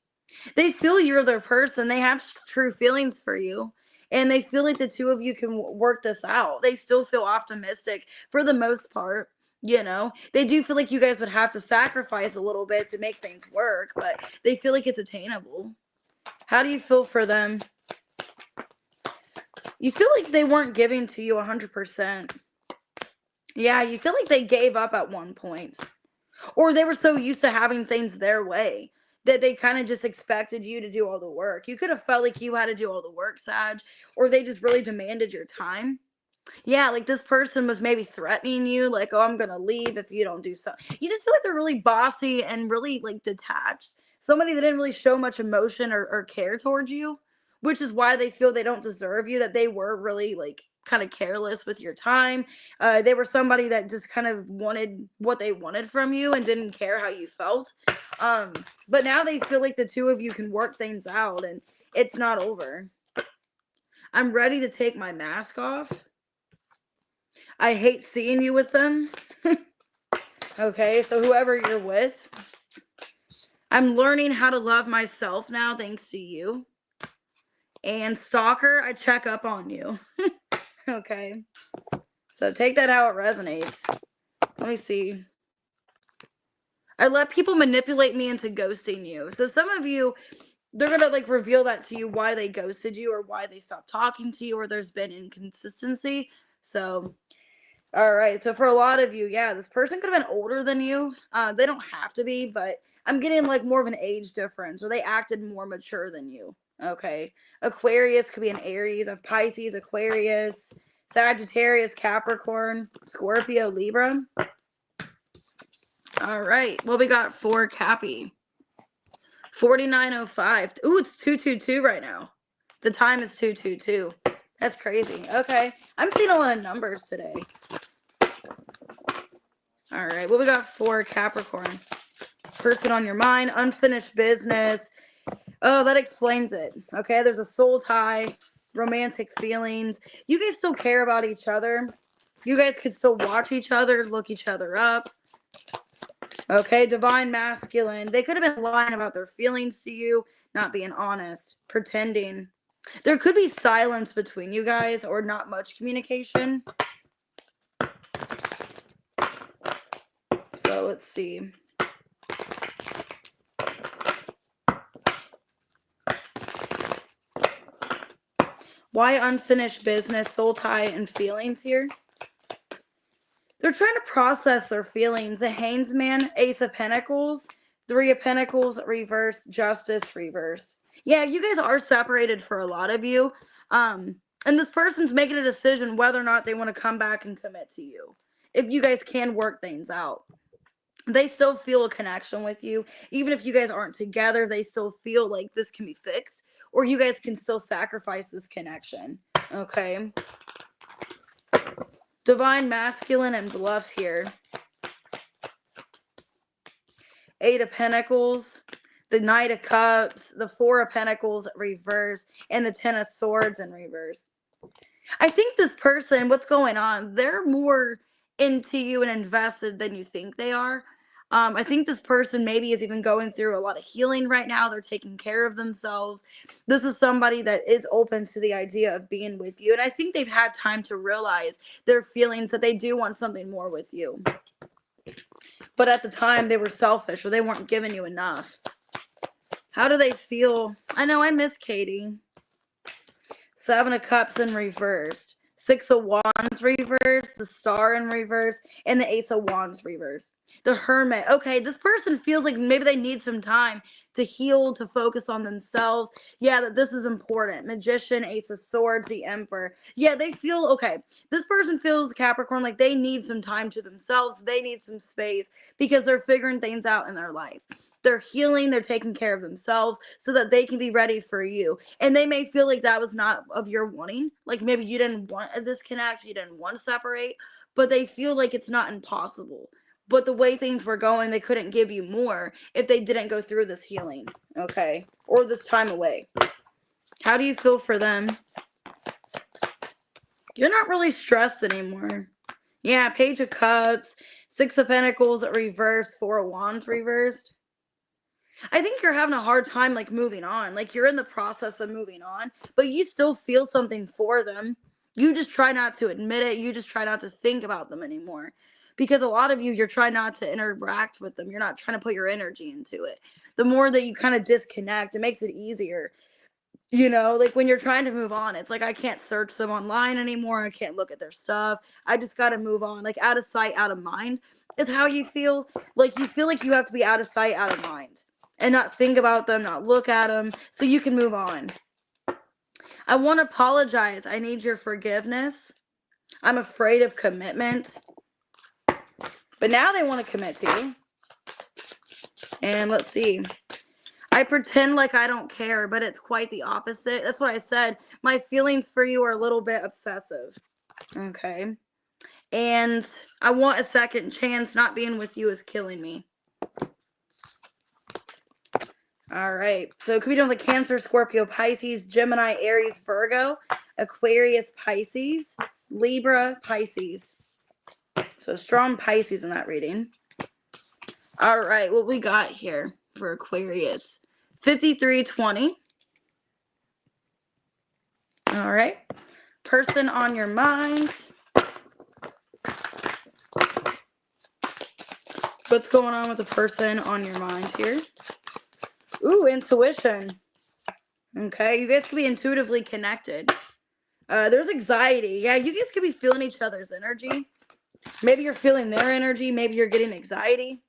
They feel you're their person. They have true feelings for you. And they feel like the two of you can work this out. They still feel optimistic for the most part. You know, they do feel like you guys would have to sacrifice a little bit to make things work, but they feel like it's attainable. How do you feel for them? You feel like they weren't giving to you 100%. Yeah, you feel like they gave up at one point. Or they were so used to having things their way that they kind of just expected you to do all the work. You could have felt like you had to do all the work, Sag, or they just really demanded your time. Yeah, like this person was maybe threatening you, like, oh, I'm going to leave if you don't do something. You just feel like they're really bossy and really like detached. Somebody that didn't really show much emotion or care towards you, which is why they feel they don't deserve you, that they were really like kind of careless with your time. They were somebody that just kind of wanted what they wanted from you and didn't care how you felt. But now they feel like the two of you can work things out and it's not over. I'm ready to take my mask off. I hate seeing you with them. Okay, so whoever you're with, I'm learning how to love myself now thanks to you. And Stalker, I check up on you. Okay, so take that how it resonates. Let me see. I let people manipulate me into ghosting you. So some of you, they're going to like reveal that to you, why they ghosted you or why they stopped talking to you or there's been inconsistency. So, all right. So for a lot of you, yeah, this person could have been older than you. They don't have to be, but I'm getting like more of an age difference or they acted more mature than you. Okay. Aquarius could be an Aries. Of Pisces, Aquarius, Sagittarius, Capricorn, Scorpio, Libra. All right. Well, we got for Cappy. 4905. Ooh, it's 222 right now. The time is 222. That's crazy. Okay. I'm seeing a lot of numbers today. All right. Well, we got for Capricorn. Person on your mind. Unfinished business. Oh, that explains it. Okay. There's a soul tie. Romantic feelings. You guys still care about each other. You guys could still watch each other. Look each other up. Okay, divine masculine. They could have been lying about their feelings to you, not being honest, pretending. There could be silence between you guys or not much communication. So let's see. Why unfinished business, soul tie, and feelings here? They're trying to process their feelings. The Hanged Man, Ace of Pentacles, Three of Pentacles, reverse, Justice, reverse. Yeah, you guys are separated for a lot of you. And this person's making a decision whether or not they want to come back and commit to you. If you guys can work things out. They still feel a connection with you. Even if you guys aren't together, they still feel like this can be fixed. Or you guys can still sacrifice this connection. Okay. Divine Masculine and Bluff here. Eight of Pentacles, the Knight of Cups, the Four of Pentacles reverse, and the Ten of Swords in reverse. I think this person, what's going on, they're more into you and invested than you think they are. I think this person maybe is even going through a lot of healing right now. They're taking care of themselves. This is somebody that is open to the idea of being with you. And I think they've had time to realize their feelings that they do want something more with you. But at the time, they were selfish or they weren't giving you enough. How do they feel? I know, I miss Katie. Seven of Cups in reverse. Six of Wands reverse. The Star in reverse. And the Ace of Wands reverse. The Hermit. Okay, this person feels like maybe they need some time to heal, to focus on themselves. Yeah, that this is important. Magician, Ace of Swords, the Emperor. Yeah, they feel, okay, this person feels, Capricorn, like they need some time to themselves. They need some space because they're figuring things out in their life. They're healing, they're taking care of themselves so that they can be ready for you. And they may feel like that was not of your wanting. Like maybe you didn't want a disconnect, you didn't want to separate, but they feel like it's not impossible. But the way things were going, they couldn't give you more if they didn't go through this healing, okay? Or this time away. How do you feel for them? You're not really stressed anymore. Yeah, Page of Cups, Six of Pentacles reversed, Four of Wands reversed. I think you're having a hard time, like, moving on. Like, you're in the process of moving on, but you still feel something for them. You just try not to admit it. You just try not to think about them anymore. Because a lot of you, you're trying not to interact with them. You're not trying to put your energy into it. The more that you kind of disconnect, it makes it easier. You know, like when you're trying to move on, it's like I can't search them online anymore. I can't look at their stuff. I just got to move on. Like out of sight, out of mind is how you feel. Like you feel like you have to be out of sight, out of mind and not think about them, not look at them so you can move on. I want to apologize. I need your forgiveness. I'm afraid of commitment. But now they want to commit to you. And let's see. I pretend like I don't care, but it's quite the opposite. That's what I said. My feelings for you are a little bit obsessive. Okay. And I want a second chance. Not being with you is killing me. All right. So it could be done with Cancer, Scorpio, Pisces, Gemini, Aries, Virgo, Aquarius, Pisces, Libra, Pisces. So strong Pisces in that reading. All right. What we got here for Aquarius? 5320. All right. Person on your mind. What's going on with the person on your mind here? Ooh, intuition. Okay, you guys could be intuitively connected. There's anxiety. Yeah, you guys could be feeling each other's energy. Maybe you're feeling their energy. Maybe you're getting anxiety.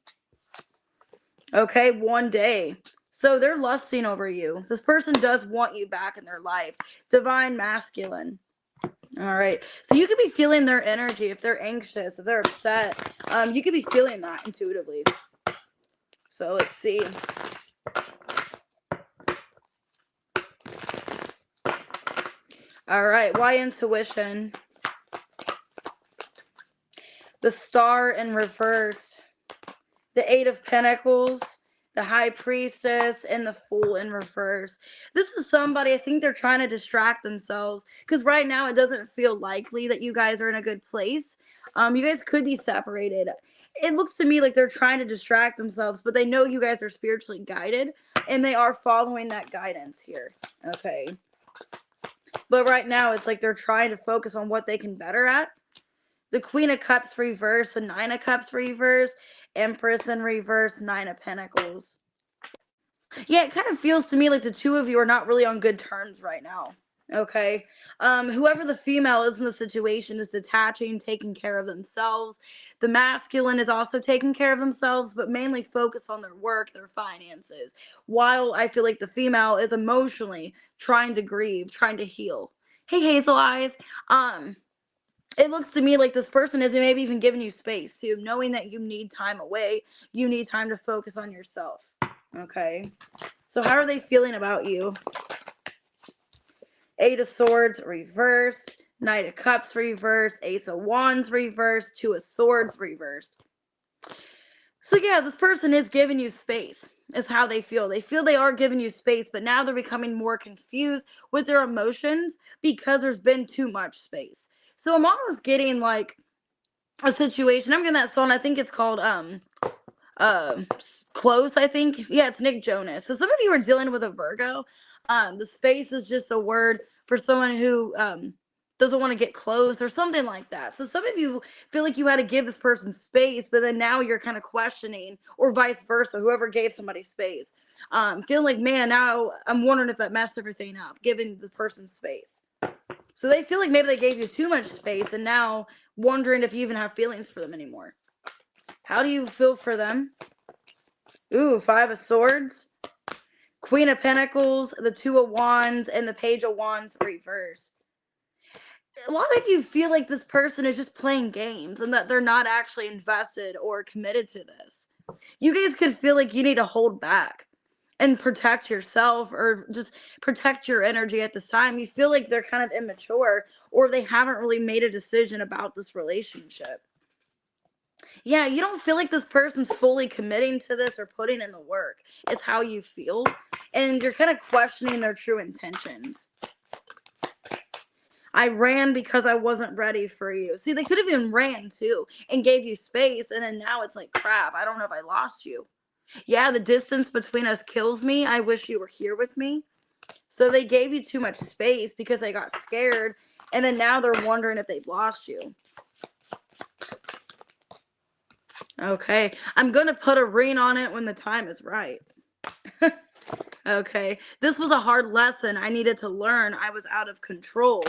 Okay, one day. So they're lusting over you. This person does want you back in their life. Divine Masculine. All right. So you could be feeling their energy if they're anxious, if they're upset. You could be feeling that intuitively. So let's see. All right. Why intuition? The Star in reverse. The Eight of Pentacles. The High Priestess, and the Fool in reverse. This is somebody, I think they're trying to distract themselves because right now it doesn't feel likely that you guys are in a good place. You guys could be separated. It looks to me like they're trying to distract themselves, but they know you guys are spiritually guided and they are following that guidance here. Okay. But right now it's like they're trying to focus on what they can better at. The Queen of Cups reverse, the Nine of Cups reverse, Empress in reverse, Nine of Pentacles. Yeah, it kind of feels to me like the two of you are not really on good terms right now. Okay. Whoever the female is in the situation is detaching, taking care of themselves. The masculine is also taking care of themselves, but mainly focus on their work, their finances. While I feel like the female is emotionally trying to grieve, trying to heal. Hey, Hazel Eyes. It looks to me like this person is maybe even giving you space too, knowing that you need time away. You need time to focus on yourself. Okay. So how are they feeling about you? Eight of Swords reversed, Knight of Cups reversed, Ace of Wands reversed, Two of Swords reversed. So yeah, this person is giving you space, is how they feel. They feel they are giving you space, but now they're becoming more confused with their emotions because there's been too much space. So I'm almost getting like a situation. I'm getting that song. I think it's called Close, I think. Yeah, it's Nick Jonas. So some of you are dealing with a Virgo. The space is just a word for someone who doesn't want to get close or something like that. So some of you feel like you had to give this person space, but then now you're kind of questioning, or vice versa, whoever gave somebody space. Feeling like, man, now I'm wondering if that messed everything up, giving the person space. So they feel like maybe they gave you too much space and now wondering if you even have feelings for them anymore. How do you feel for them? Ooh, Five of Swords, Queen of Pentacles, the Two of Wands, and the Page of Wands reversed. A lot of you feel like this person is just playing games and that they're not actually invested or committed to this. You guys could feel like you need to hold back and protect yourself, or just protect your energy at this time. You feel like they're kind of immature, or they haven't really made a decision about this relationship. Yeah, you don't feel like this person's fully committing to this or putting in the work. It's how you feel. And you're kind of questioning their true intentions. I ran because I wasn't ready for you. See, they could have even ran too and gave you space. And then now it's like, crap, I don't know if I lost you. Yeah, the distance between us kills me. I wish you were here with me. So they gave you too much space because they got scared. And then now they're wondering if they've lost you. Okay, I'm going to put a ring on it when the time is right. Okay, this was a hard lesson I needed to learn. I was out of control.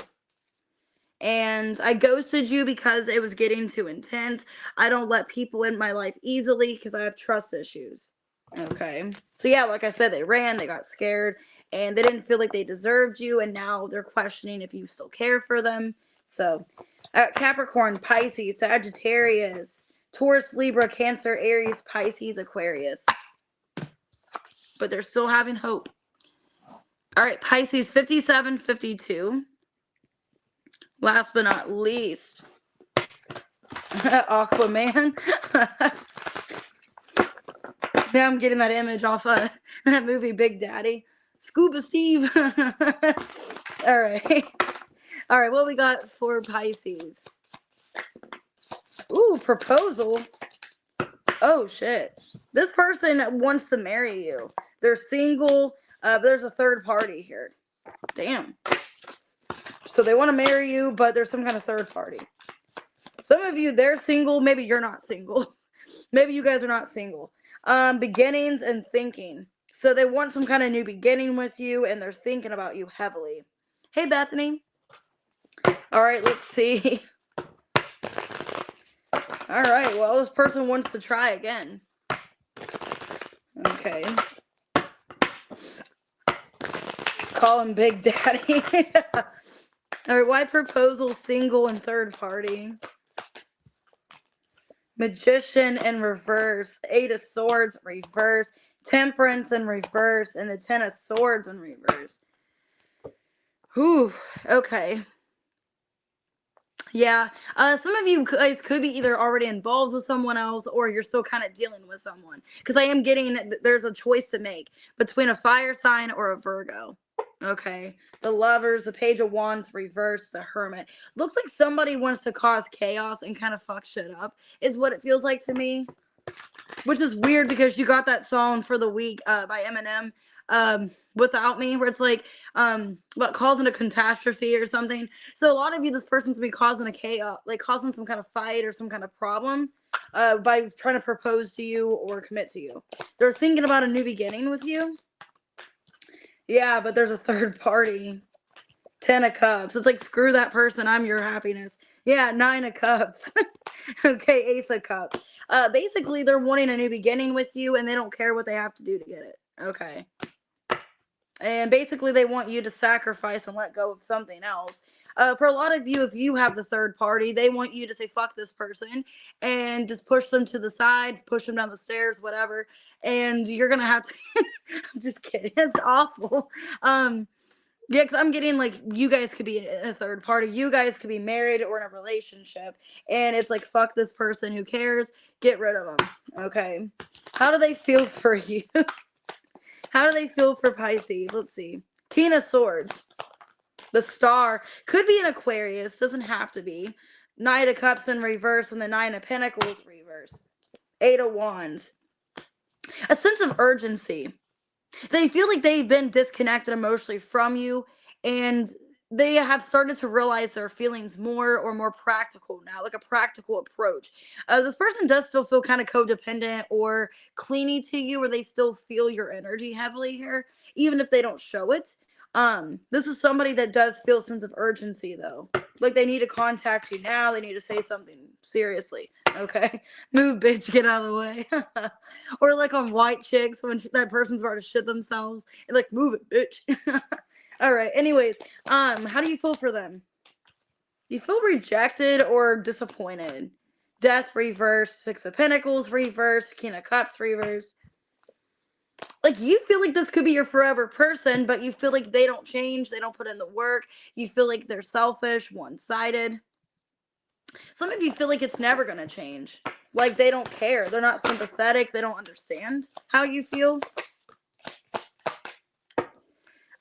And I ghosted you because it was getting too intense. I don't let people in my life easily because I have trust issues. Okay, so yeah, like I said, they ran, they got scared, and they didn't feel like they deserved you, and now they're questioning if you still care for them. So, Capricorn, Pisces, Sagittarius, Taurus, Libra, Cancer, Aries, Pisces, Aquarius. But they're still having hope. All right, Pisces, 57, 52. Last but not least, Aquaman. Now I'm getting that image off of that movie Big Daddy. Scuba Steve. All right. All right, what we got for Pisces? Ooh, proposal. Oh, shit. This person wants to marry you. They're single, but there's a third party here. Damn. So they want to marry you, but there's some kind of third party. Some of you, they're single. Maybe you're not single. Maybe you guys are not single. Beginnings and thinking. So they want some kind of new beginning with you, and they're thinking about you heavily. Hey, Bethany. All right, let's see. All right, well, this person wants to try again. Okay. Call him Big Daddy. All right, why proposal, single, and third party? Magician in reverse, Eight of Swords reverse, Temperance in reverse, and the Ten of Swords in reverse. Whew, okay. Yeah, some of you guys could be either already involved with someone else, or you're still kind of dealing with someone. Because I am getting, there's a choice to make between a fire sign or a Virgo. Okay, the Lovers, the Page of Wands reverse, the Hermit. Looks like somebody wants to cause chaos and kind of fuck shit up, is what it feels like to me. Which is weird because you got that song for the week by Eminem, Without Me, where it's like what, causing a catastrophe or something. So a lot of you, this person's gonna be causing a chaos, like causing some kind of fight or some kind of problem by trying to propose to you or commit to you. They're thinking about a new beginning with you. Yeah, but there's a third party. 10 of Cups. It's like, screw that person. I'm your happiness. Yeah, 9 of Cups. Okay, Ace of Cups. Basically, they're wanting a new beginning with you, and they don't care what they have to do to get it. Okay. And basically, they want you to sacrifice and let go of something else. For a lot of you, if you have the third party, they want you to say, fuck this person, and just push them to the side, push them down the stairs, whatever. And you're going to have to... I'm just kidding. It's awful. Yeah, because I'm getting, like, you guys could be in a third party. You guys could be married or in a relationship. And it's like, fuck this person. Who cares? Get rid of them. Okay. How do they feel for you? How do they feel for Pisces? Let's see. King of Swords. The Star. Could be an Aquarius. Doesn't have to be. Knight of Cups in reverse and the 9 of Pentacles reverse. 8 of Wands. A sense of urgency. They feel like they've been disconnected emotionally from you, and they have started to realize their feelings more or more practical now, like a practical approach. This person does still feel kind of codependent or clingy to you, or they still feel your energy heavily here, even if they don't show it. This is somebody that does feel a sense of urgency, though. Like, they need to contact you now. They need to say something seriously. Okay? Move, bitch. Get out of the way. Or like on White Chicks, when that person's about to shit themselves. And like, move it, bitch. All right. Anyways, how do you feel for them? Do you feel rejected or disappointed? Death reverse. 6 of Pentacles reverse. King of Cups reverse. Like, you feel like this could be your forever person, but you feel like they don't change. They don't put in the work. You feel like they're selfish, one-sided. Some of you feel like it's never going to change. Like, they don't care. They're not sympathetic. They don't understand how you feel.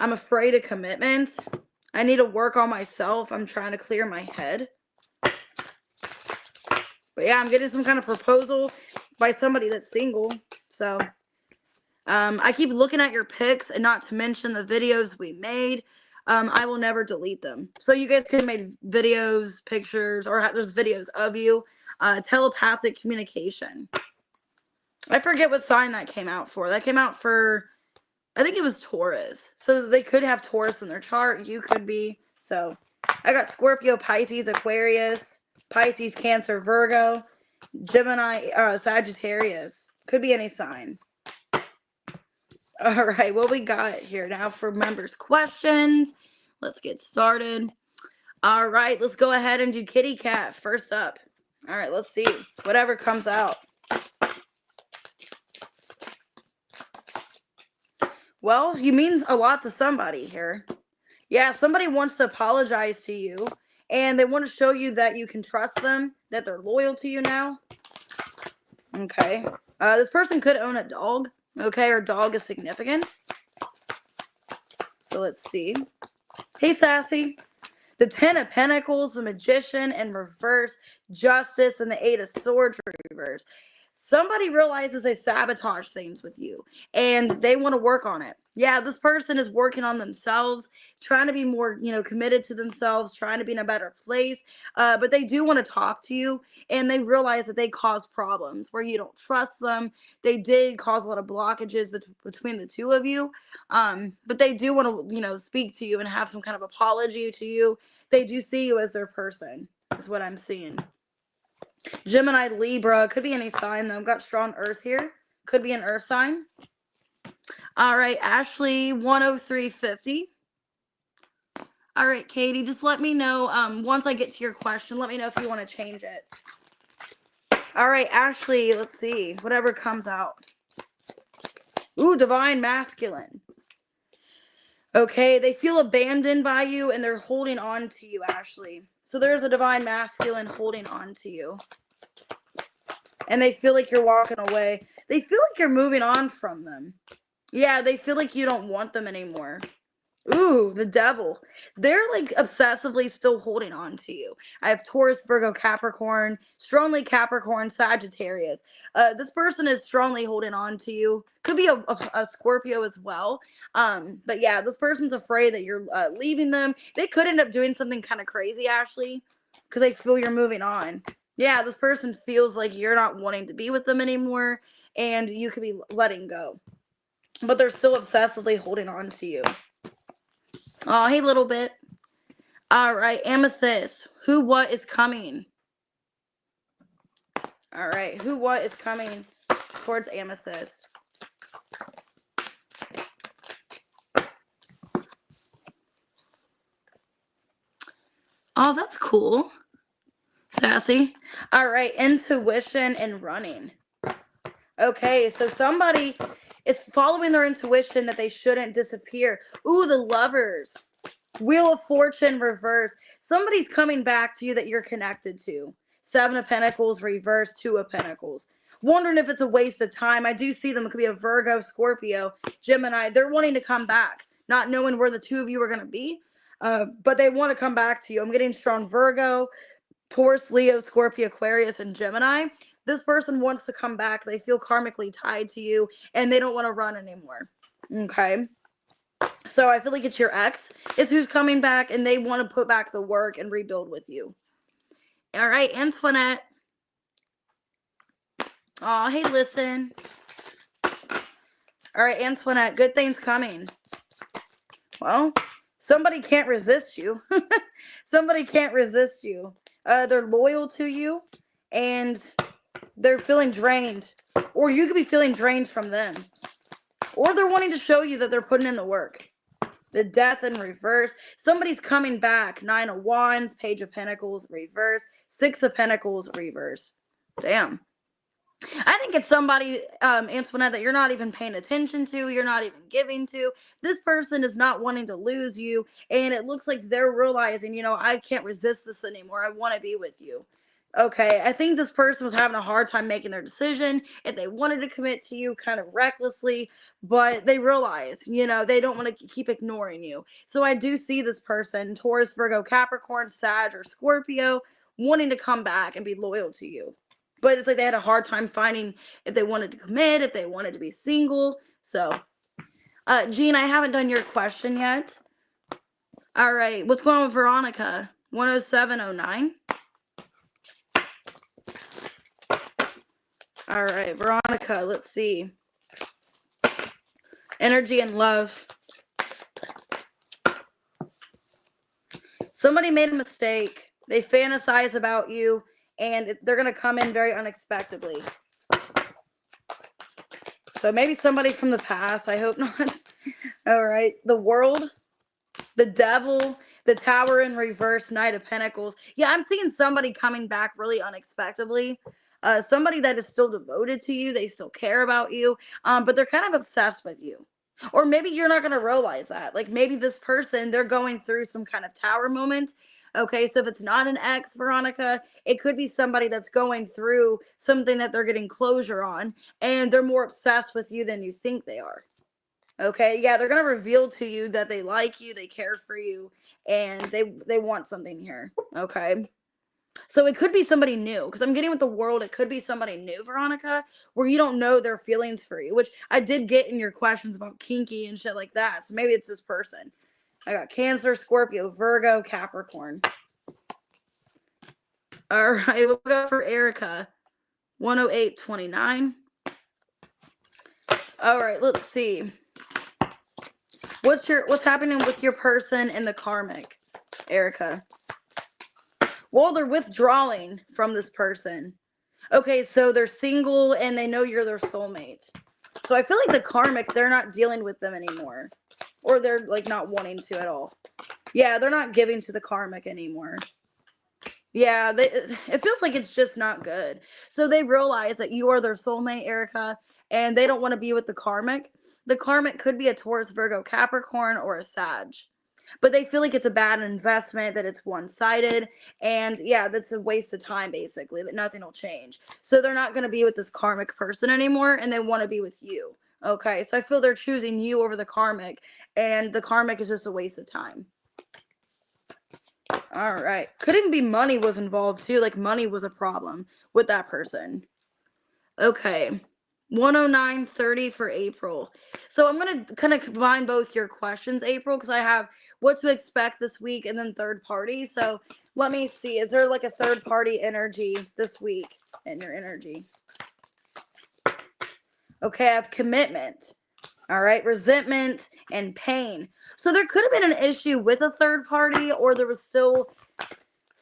I'm afraid of commitment. I need to work on myself. I'm trying to clear my head. But yeah, I'm getting some kind of proposal by somebody that's single. So... I keep looking at your pics, and not to mention the videos we made. I will never delete them. So you guys could have made videos, pictures, or there's videos of you. Telepathic communication. I forget what sign that came out for. That came out for, I think it was Taurus. So they could have Taurus in their chart. You could be. So I got Scorpio, Pisces, Aquarius, Pisces, Cancer, Virgo, Gemini, Sagittarius. Could be any sign. All right, what we got here now for members' questions. Let's get started. All right, let's go ahead and do Kitty Cat first up. All right, let's see. Whatever comes out. Well, you mean a lot to somebody here. Yeah, somebody wants to apologize to you, and they want to show you that you can trust them, that they're loyal to you now. Okay. This person could own a dog. Okay, or dog is significant. So let's see. Hey, Sassy. The 10 of Pentacles, the Magician in reverse, Justice, and the 8 of Swords reverse. Somebody realizes they sabotage things with you, and they want to work on it. Yeah, this person is working on themselves, trying to be more, committed to themselves, trying to be in a better place. But they do want to talk to you, and they realize that they cause problems where you don't trust them. They did cause a lot of blockages between the two of you. But they do want to, speak to you and have some kind of apology to you. They do see you as their person, is what I'm seeing. Gemini, Libra, could be any sign though. I've got strong earth here. Could be an earth sign. All right, Ashley, 10350. All right, Katie, just let me know once I get to your question. Let me know if you want to change it. All right, Ashley, let's see. Whatever comes out. Ooh, Divine Masculine. Okay, they feel abandoned by you, and they're holding on to you, Ashley. So there's a Divine Masculine holding on to you. And they feel like you're walking away. They feel like you're moving on from them. Yeah, they feel like you don't want them anymore. Ooh, the Devil. They're like obsessively still holding on to you. I have Taurus, Virgo, Capricorn, strongly Capricorn, Sagittarius. This person is strongly holding on to you. Could be a Scorpio as well. But yeah, this person's afraid that you're leaving them. They could end up doing something kind of crazy, Ashley, because they feel you're moving on. Yeah, this person feels like you're not wanting to be with them anymore, and you could be letting go. But they're still obsessively holding on to you. Oh, hey, little bit. All right, Amethyst. Who, what is coming? All right, who, what is coming towards Amethyst? Oh, that's cool. Sassy. All right, intuition and running. Okay, so somebody is following their intuition that they shouldn't disappear. Ooh, the Lovers. Wheel of Fortune reverse. Somebody's coming back to you that you're connected to. 7 of Pentacles reverse, 2 of Pentacles. Wondering if it's a waste of time. I do see them. It could be a Virgo, Scorpio, Gemini. They're wanting to come back, not knowing where the two of you are going to be. But they want to come back to you. I'm getting strong Virgo, Taurus, Leo, Scorpio, Aquarius, and Gemini. This person wants to come back. They feel karmically tied to you, and they don't want to run anymore. Okay? So I feel like it's your ex is who's coming back, and they want to put back the work and rebuild with you. All right, Antoinette. Oh, hey, listen. All right, Antoinette, good things coming. Well, somebody can't resist you. Somebody can't resist you. They're loyal to you, and they're feeling drained. Or you could be feeling drained from them. Or they're wanting to show you that they're putting in the work. The Death in reverse. Somebody's coming back. 9 of Wands, Page of Pentacles, reverse. 6 of Pentacles, reverse. Damn. I think it's somebody, Antoinette, that you're not even paying attention to. You're not even giving to. This person is not wanting to lose you. And it looks like they're realizing, you know, I can't resist this anymore. I want to be with you. Okay, I think this person was having a hard time making their decision if they wanted to commit to you kind of recklessly, but they realize, you know, they don't want to keep ignoring you. So I do see this person, Taurus, Virgo, Capricorn, Sag, or Scorpio, wanting to come back and be loyal to you. But it's like they had a hard time finding if they wanted to commit, if they wanted to be single. So, Jean, I haven't done your question yet. All right, what's going on with Veronica? 10709. All right, Veronica, let's see. Energy and love. Somebody made a mistake. They fantasize about you, and they're going to come in very unexpectedly. So maybe somebody from the past. I hope not. All right. The World, the Devil, the Tower in reverse, Knight of Pentacles. Yeah, I'm seeing somebody coming back really unexpectedly. Somebody that is still devoted to you. They still care about you, but they're kind of obsessed with you. Or maybe you're not going to realize that. Like maybe this person, they're going through some kind of tower moment. Okay, so if it's not an ex, Veronica, it could be somebody that's going through something that they're getting closure on, and they're more obsessed with you than you think they are. Okay, yeah, they're going to reveal to you that they like you, they care for you, and they want something here. Okay. So it could be somebody new, because I'm getting with the World, it could be somebody new, Veronica, where you don't know their feelings for you, which I did get in your questions about kinky and shit like that. So maybe it's this person. I got Cancer, Scorpio, Virgo, Capricorn. All right, we'll go for Erica. 10829. All right, let's see. What's happening with your person and the karmic, Erica? Well, they're withdrawing from this person. Okay, so they're single and they know you're their soulmate. So I feel like the karmic, they're not dealing with them anymore. Or they're like not wanting to at all. Yeah, they're not giving to the karmic anymore. Yeah, it feels like it's just not good. So they realize that you are their soulmate, Erica, and they don't want to be with the karmic. The karmic could be a Taurus, Virgo, Capricorn, or a Sag. But they feel like it's a bad investment, that it's one-sided, and yeah, that's a waste of time, basically, that nothing will change. So they're not going to be with this karmic person anymore, and they want to be with you. Okay, so I feel they're choosing you over the karmic, and the karmic is just a waste of time. All right. Could even be money was involved too. Like money was a problem with that person. Okay. 10930 for April. So I'm going to kind of combine both your questions, April, because I have what to expect this week and then third party. So let me see. Is there like a third party energy this week in your energy? Okay. I have commitment. All right, resentment and pain. So there could have been an issue with a third party, or there was still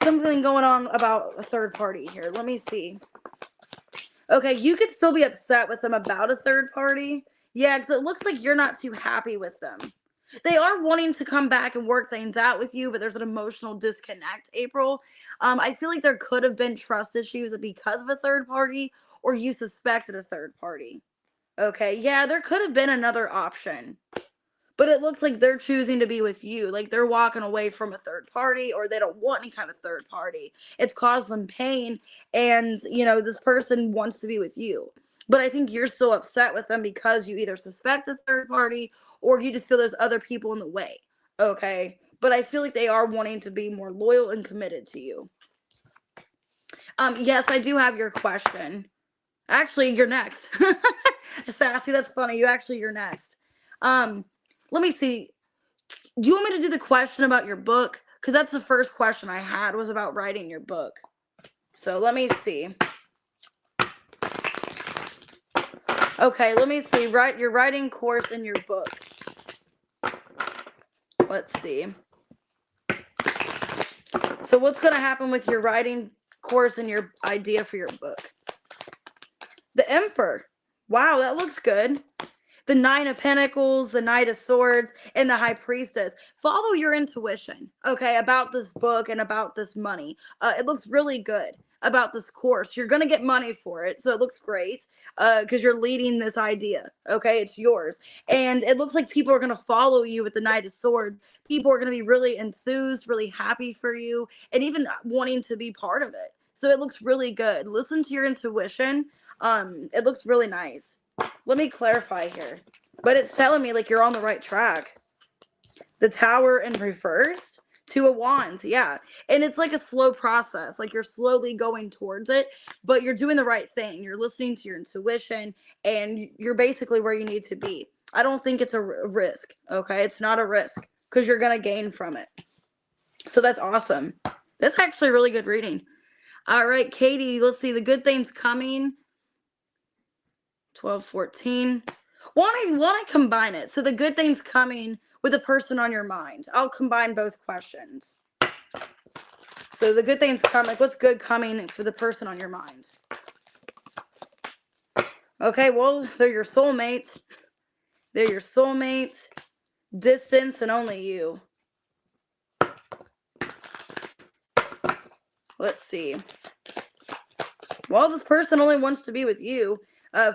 something going on about a third party here. Let me see. Okay, you could still be upset with them about a third party. Yeah, because it looks like you're not too happy with them. They are wanting to come back and work things out with you, but there's an emotional disconnect, April. I feel like there could have been trust issues because of a third party, or you suspected a third party. Okay, yeah, there could have been another option. But it looks like they're choosing to be with you. Like they're walking away from a third party, or they don't want any kind of third party. It's caused them pain. And, this person wants to be with you. But I think you're still upset with them because you either suspect a third party, or you just feel there's other people in the way. Okay. But I feel like they are wanting to be more loyal and committed to you. Yes, I do have your question. Actually, you're next. Sassy, that's funny. You're next. Let me see. Do you want me to do the question about your book? Because that's the first question I had, was about writing your book. So let me see. Okay, let me see. Your writing course in your book. Let's see. So what's going to happen with your writing course and your idea for your book? The Emperor. Wow, that looks good. The Nine of Pentacles, the Knight of Swords, and the High Priestess. Follow your intuition, okay, about this book and about this money. It looks really good about this course. You're going to get money for it, so it looks great because you're leading this idea, okay? It's yours. And it looks like people are going to follow you with the Knight of Swords. People are going to be really enthused, really happy for you, and even wanting to be part of it. So it looks really good. Listen to your intuition. It looks really nice. Let me clarify here. But it's telling me like you're on the right track. The Tower in reversed. Two of Wands, yeah. And it's like a slow process. Like you're slowly going towards it, but you're doing the right thing. You're listening to your intuition, and you're basically where you need to be. I don't think it's a risk, okay? It's not a risk because you're going to gain from it. So that's awesome. That's actually a really good reading. All right, Katie, let's see. The good things coming. 12, 14. Want to combine it. So the good things coming with the person on your mind. I'll combine both questions. So the good things coming. What's good coming for the person on your mind? Okay, well, they're your soulmates. They're your soulmates. Distance and only you. Let's see. Well, this person only wants to be with you.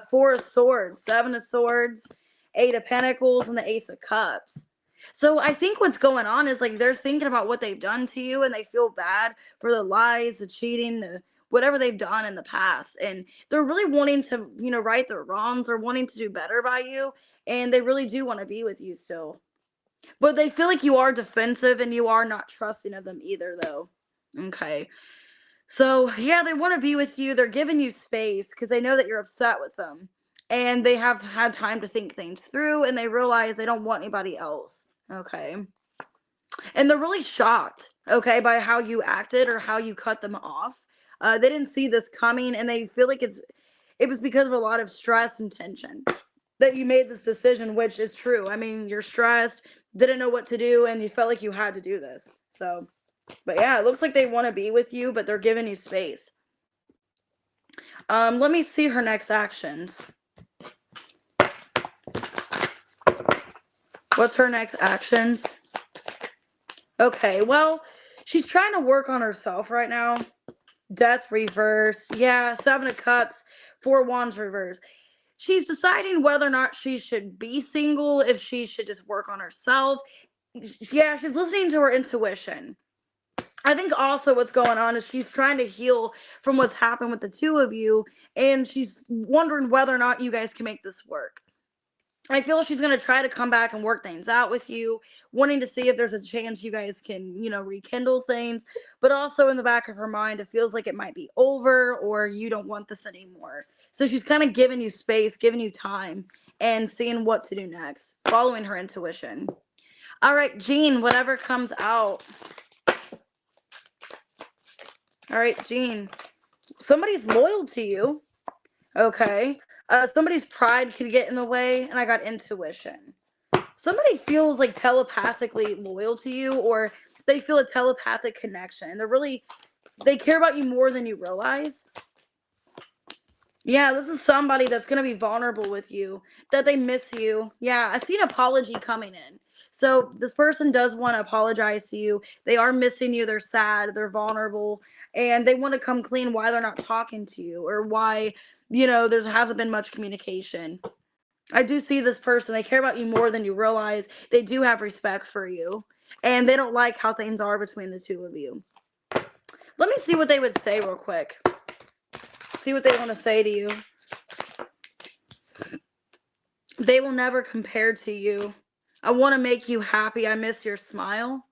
4 of Swords, 7 of Swords, 8 of Pentacles, and the Ace of Cups. So I think what's going on is like they're thinking about what they've done to you, and they feel bad for the lies, the cheating, the whatever they've done in the past. And they're really wanting to, right their wrongs, or wanting to do better by you. And they really do want to be with you still. But they feel like you are defensive, and you are not trusting of them either, though. Okay. So, yeah, they want to be with you. They're giving you space because they know that you're upset with them. And they have had time to think things through, and they realize they don't want anybody else. Okay. And they're really shocked, okay, by how you acted or how you cut them off. They didn't see this coming, and they feel like it was because of a lot of stress and tension that you made this decision, which is true. I mean, you're stressed, didn't know what to do, and you felt like you had to do this. So, but yeah, it looks like they want to be with you, but they're giving you space. Let me see her next actions. What's her next actions? Okay, well, she's trying to work on herself right now. Death reverse. Yeah, 7 of Cups, 4 Wands reverse. She's deciding whether or not she should be single, if she should just work on herself. Yeah, she's listening to her intuition. I think also what's going on is she's trying to heal from what's happened with the two of you, and she's wondering whether or not you guys can make this work. I feel she's going to try to come back and work things out with you, wanting to see if there's a chance you guys can, rekindle things. But also in the back of her mind, it feels like it might be over, or you don't want this anymore. So she's kind of giving you space, giving you time, and seeing what to do next, following her intuition. All right, Jean, whatever comes out. All right, Jean. Somebody's loyal to you. Okay. Somebody's pride could get in the way, and I got intuition. Somebody feels like telepathically loyal to you, or they feel a telepathic connection. They care about you more than you realize. Yeah, this is somebody that's going to be vulnerable with you, that they miss you. Yeah, I see an apology coming in. So this person does want to apologize to you. They are missing you. They're sad. They're vulnerable. And they want to come clean why they're not talking to you, or why, there hasn't been much communication. I do see this person. They care about you more than you realize. They do have respect for you. And they don't like how things are between the two of you. Let me see what they would say real quick. See what they want to say to you. They will never compare to you. I want to make you happy. I miss your smile.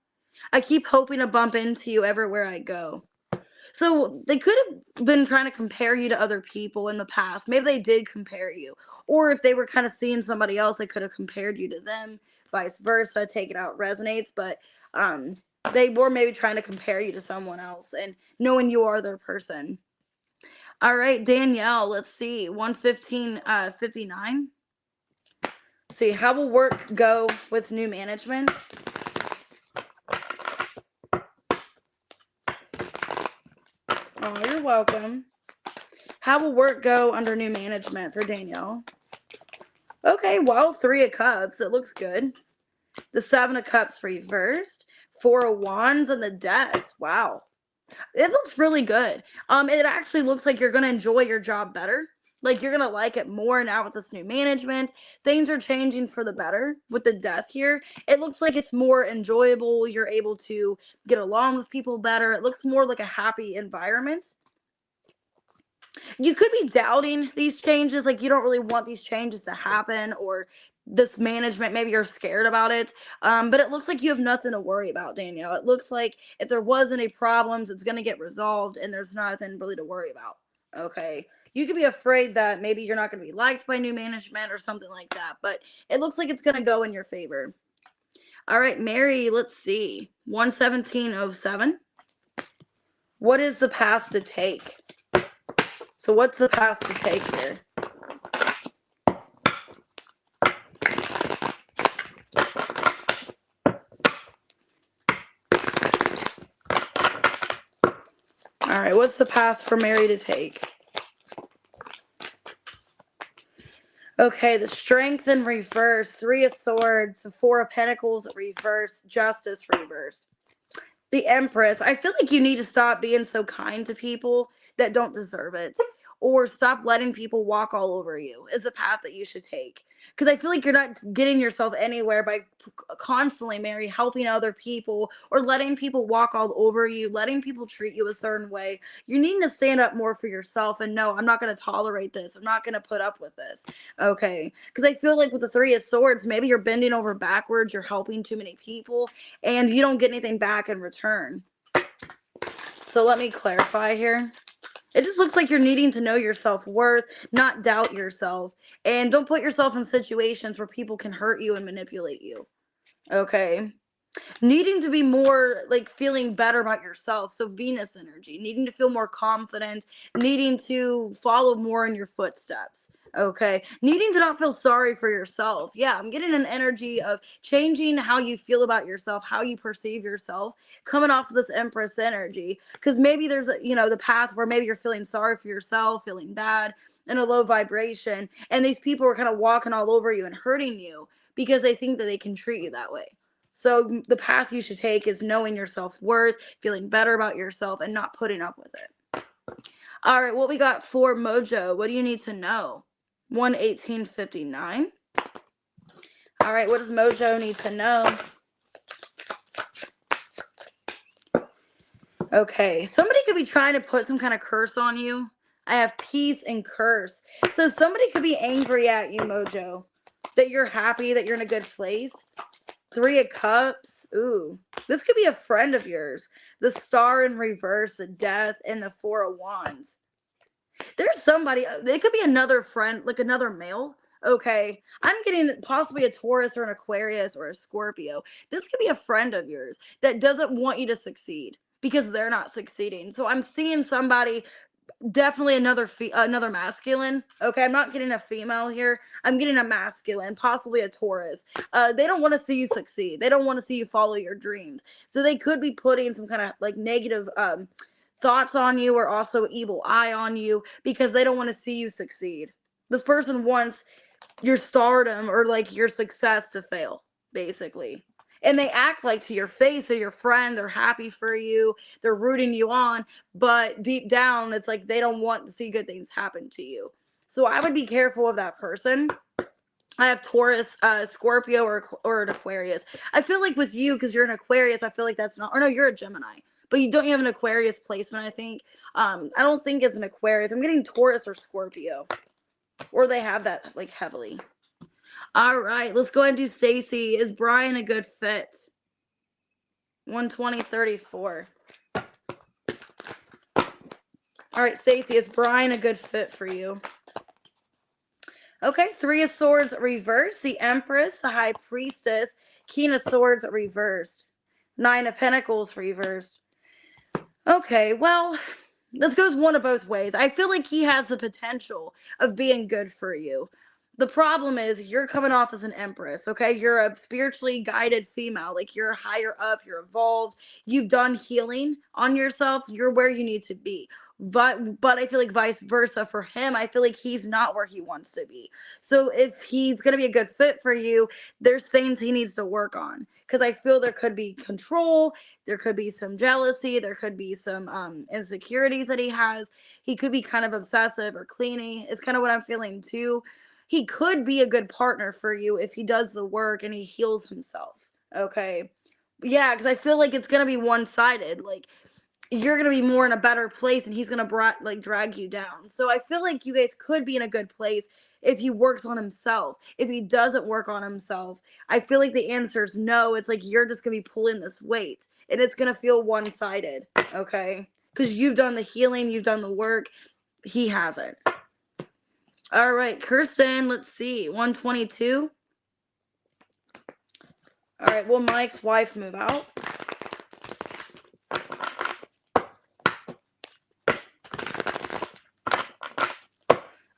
I keep hoping to bump into you everywhere I go. So they could have been trying to compare you to other people in the past. Maybe they did compare you. Or if they were kind of seeing somebody else, they could have compared you to them. Vice versa. Take it out resonates. But they were maybe trying to compare you to someone else. And knowing you are their person. All right, Danielle, let's see. 115:59. See, how will work go with new management? Oh, you're welcome. How will work go under new management for Danielle? Okay, well, 3 of Cups. It looks good. The 7 of Cups reversed. 4 of Wands and the Death. Wow. It looks really good. It actually looks like you're going to enjoy your job better. Like you're going to like it more now with this new management. Things are changing for the better with the Death here. It looks like it's more enjoyable. You're able to get along with people better. It looks more like a happy environment. You could be doubting these changes. Like you don't really want these changes to happen, or this management, maybe you're scared about it. But it looks like you have nothing to worry about, Danielle. It looks like if there was any problems, it's going to get resolved and there's nothing really to worry about. Okay. You could be afraid that maybe you're not going to be liked by new management or something like that, but it looks like it's going to go in your favor. All right, Mary, let's see. 117:07. What is the path to take? So what's the path to take here? All right, what's the path for Mary to take? Okay, the Strength in reverse, 3 of Swords, 4 of Pentacles reverse, Justice reversed. The Empress. I feel like you need to stop being so kind to people that don't deserve it, or stop letting people walk all over you is a path that you should take. Because I feel like you're not getting yourself anywhere by constantly, Mary, helping other people or letting people walk all over you, letting people treat you a certain way. You need to stand up more for yourself and no, I'm not going to tolerate this. I'm not going to put up with this. Okay. Because I feel like with the 3 of Swords, maybe you're bending over backwards. You're helping too many people and you don't get anything back in return. So let me clarify here. It just looks like you're needing to know your self-worth, not doubt yourself. And don't put yourself in situations where people can hurt you and manipulate you. Okay? Needing to be more like feeling better about yourself. So Venus energy, needing to feel more confident, needing to follow more in your footsteps. Okay. Needing to not feel sorry for yourself. Yeah, I'm getting an energy of changing how you feel about yourself, how you perceive yourself, coming off of this Empress energy. Because maybe there's the path where maybe you're feeling sorry for yourself, feeling bad, in a low vibration, and these people are kind of walking all over you and hurting you because they think that they can treat you that way. So the path you should take is knowing your self-worth, feeling better about yourself, and not putting up with it. All right, what we got for Mojo? What do you need to know? 118:59. All right, what does Mojo need to know? Okay, somebody could be trying to put some kind of curse on you. I have peace and curse. So somebody could be angry at you, Mojo, that you're happy, that you're in a good place. 3 of Cups. Ooh, this could be a friend of yours. The Star in reverse, the Death, and the 4 of Wands. There's somebody, it could be another friend, like another male. Okay, I'm getting possibly a Taurus or an Aquarius or a Scorpio. This could be a friend of yours that doesn't want you to succeed because they're not succeeding. So I'm seeing somebody definitely another masculine. Okay, I'm not getting a female here. I'm getting a masculine, possibly a Taurus. They don't want to see you succeed. They don't want to see you follow your dreams. So they could be putting some kind of like negative thoughts on you, or also evil eye on you, because they don't want to see you succeed. This person wants your stardom or like your success to fail, basically. And they act like to your face or your friend, they're happy for you, they're rooting you on, but deep down, it's like they don't want to see good things happen to you. So I would be careful of that person. I have Taurus, Scorpio, or an Aquarius. I feel like with you, because you're an Aquarius, I feel like that's not, or no, you're a Gemini. But you don't have an Aquarius placement, I think. I don't think it's an Aquarius. I'm getting Taurus or Scorpio. Or they have that like heavily. All right, let's go ahead and do Stacy. Is Brian a good fit? 120-34. All right, Stacy, is Brian a good fit for you? Okay, Three of Swords reversed, the Empress, the High Priestess, King of Swords reversed, Nine of Pentacles reversed. Okay, well, this goes one of both ways. I feel like he has the potential of being good for you. The problem is you're coming off as an Empress, okay? You're a spiritually guided female. Like, you're higher up, you're evolved, you've done healing on yourself, you're where you need to be. But I feel like vice versa for him. I feel like he's not where he wants to be. So if he's going to be a good fit for you, there's things he needs to work on. Because I feel there could be control, there could be some jealousy, there could be some insecurities that he has. He could be kind of obsessive or clingy. It's kind of what I'm feeling too. He could be a good partner for you if he does the work and he heals himself. Okay. Yeah, because I feel like it's going to be one-sided. Like, you're going to be more in a better place and he's going to drag you down. So I feel like you guys could be in a good place if he works on himself. If he doesn't work on himself, I feel like the answer is no. It's like you're just going to be pulling this weight and it's going to feel one-sided, okay? Because you've done the healing, you've done the work. He hasn't. All right, Kirsten, let's see. 122. All right, will Mike's wife move out?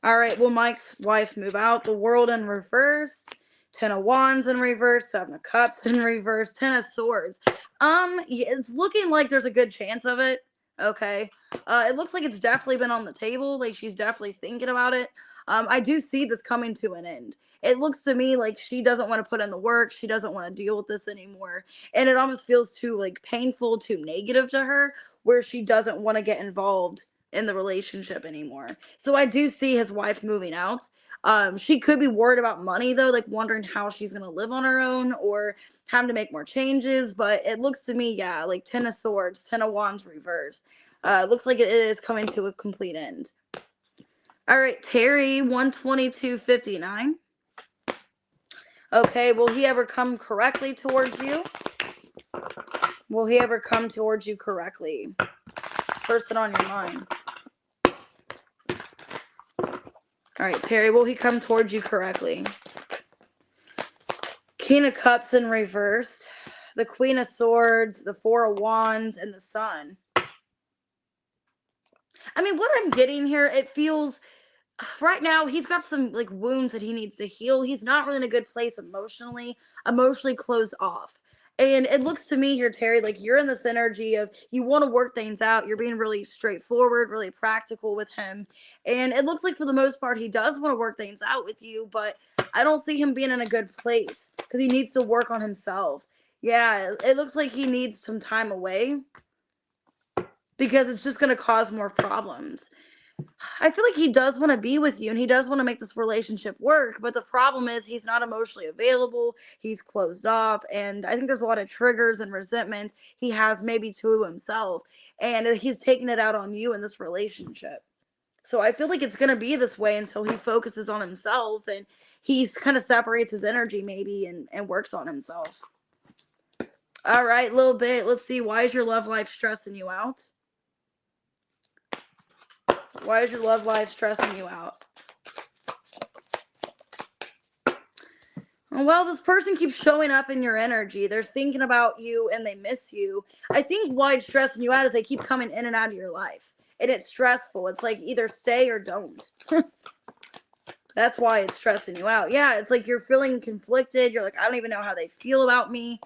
All right, will Mike's wife move out? The World in reverse, Ten of Wands in reverse, Seven of Cups in reverse, Ten of Swords. It's looking like there's a good chance of it. Okay. It looks like it's definitely been on the table. Like, she's definitely thinking about it. I do see this coming to an end. It looks to me like she doesn't want to put in the work. She doesn't want to deal with this anymore. And it almost feels too like painful, too negative to her, where she doesn't want to get involved in the relationship anymore. So I do see his wife moving out. She could be worried about money though, like wondering how she's gonna live on her own or having to make more changes. But it looks to me, yeah, like Ten of Swords, Ten of Wands reversed. Looks like it is coming to a complete end. All right, Terry, 122.59. Okay, will he ever come correctly towards you? Will he ever come towards you correctly? Person on your mind. All right, Terry, will he come towards you correctly? King of Cups in reversed, the Queen of Swords, the Four of Wands, and the Sun. I mean, what I'm getting here, it feels right now he's got some like wounds that he needs to heal. He's not really in a good place emotionally closed off. And it looks to me here, Terry, like you're in this energy of you want to work things out. You're being really straightforward, really practical with him. And it looks like for the most part, he does want to work things out with you, but I don't see him being in a good place because he needs to work on himself. Yeah, it looks like he needs some time away because it's just going to cause more problems. I feel like he does want to be with you and he does want to make this relationship work, but the problem is he's not emotionally available, he's closed off, and I think there's a lot of triggers and resentment he has maybe to himself, and he's taking it out on you in this relationship. So I feel like it's going to be this way until he focuses on himself and he's kind of separates his energy maybe and works on himself. All right, a little bit. Let's see. Why is your love life stressing you out? Why is your love life stressing you out? Well, this person keeps showing up in your energy. They're thinking about you and they miss you. I think why it's stressing you out is they keep coming in and out of your life. and it's stressful. It's like either stay or don't. That's why it's stressing you out. Yeah, it's like you're feeling conflicted. You're like, I don't even know how they feel about me.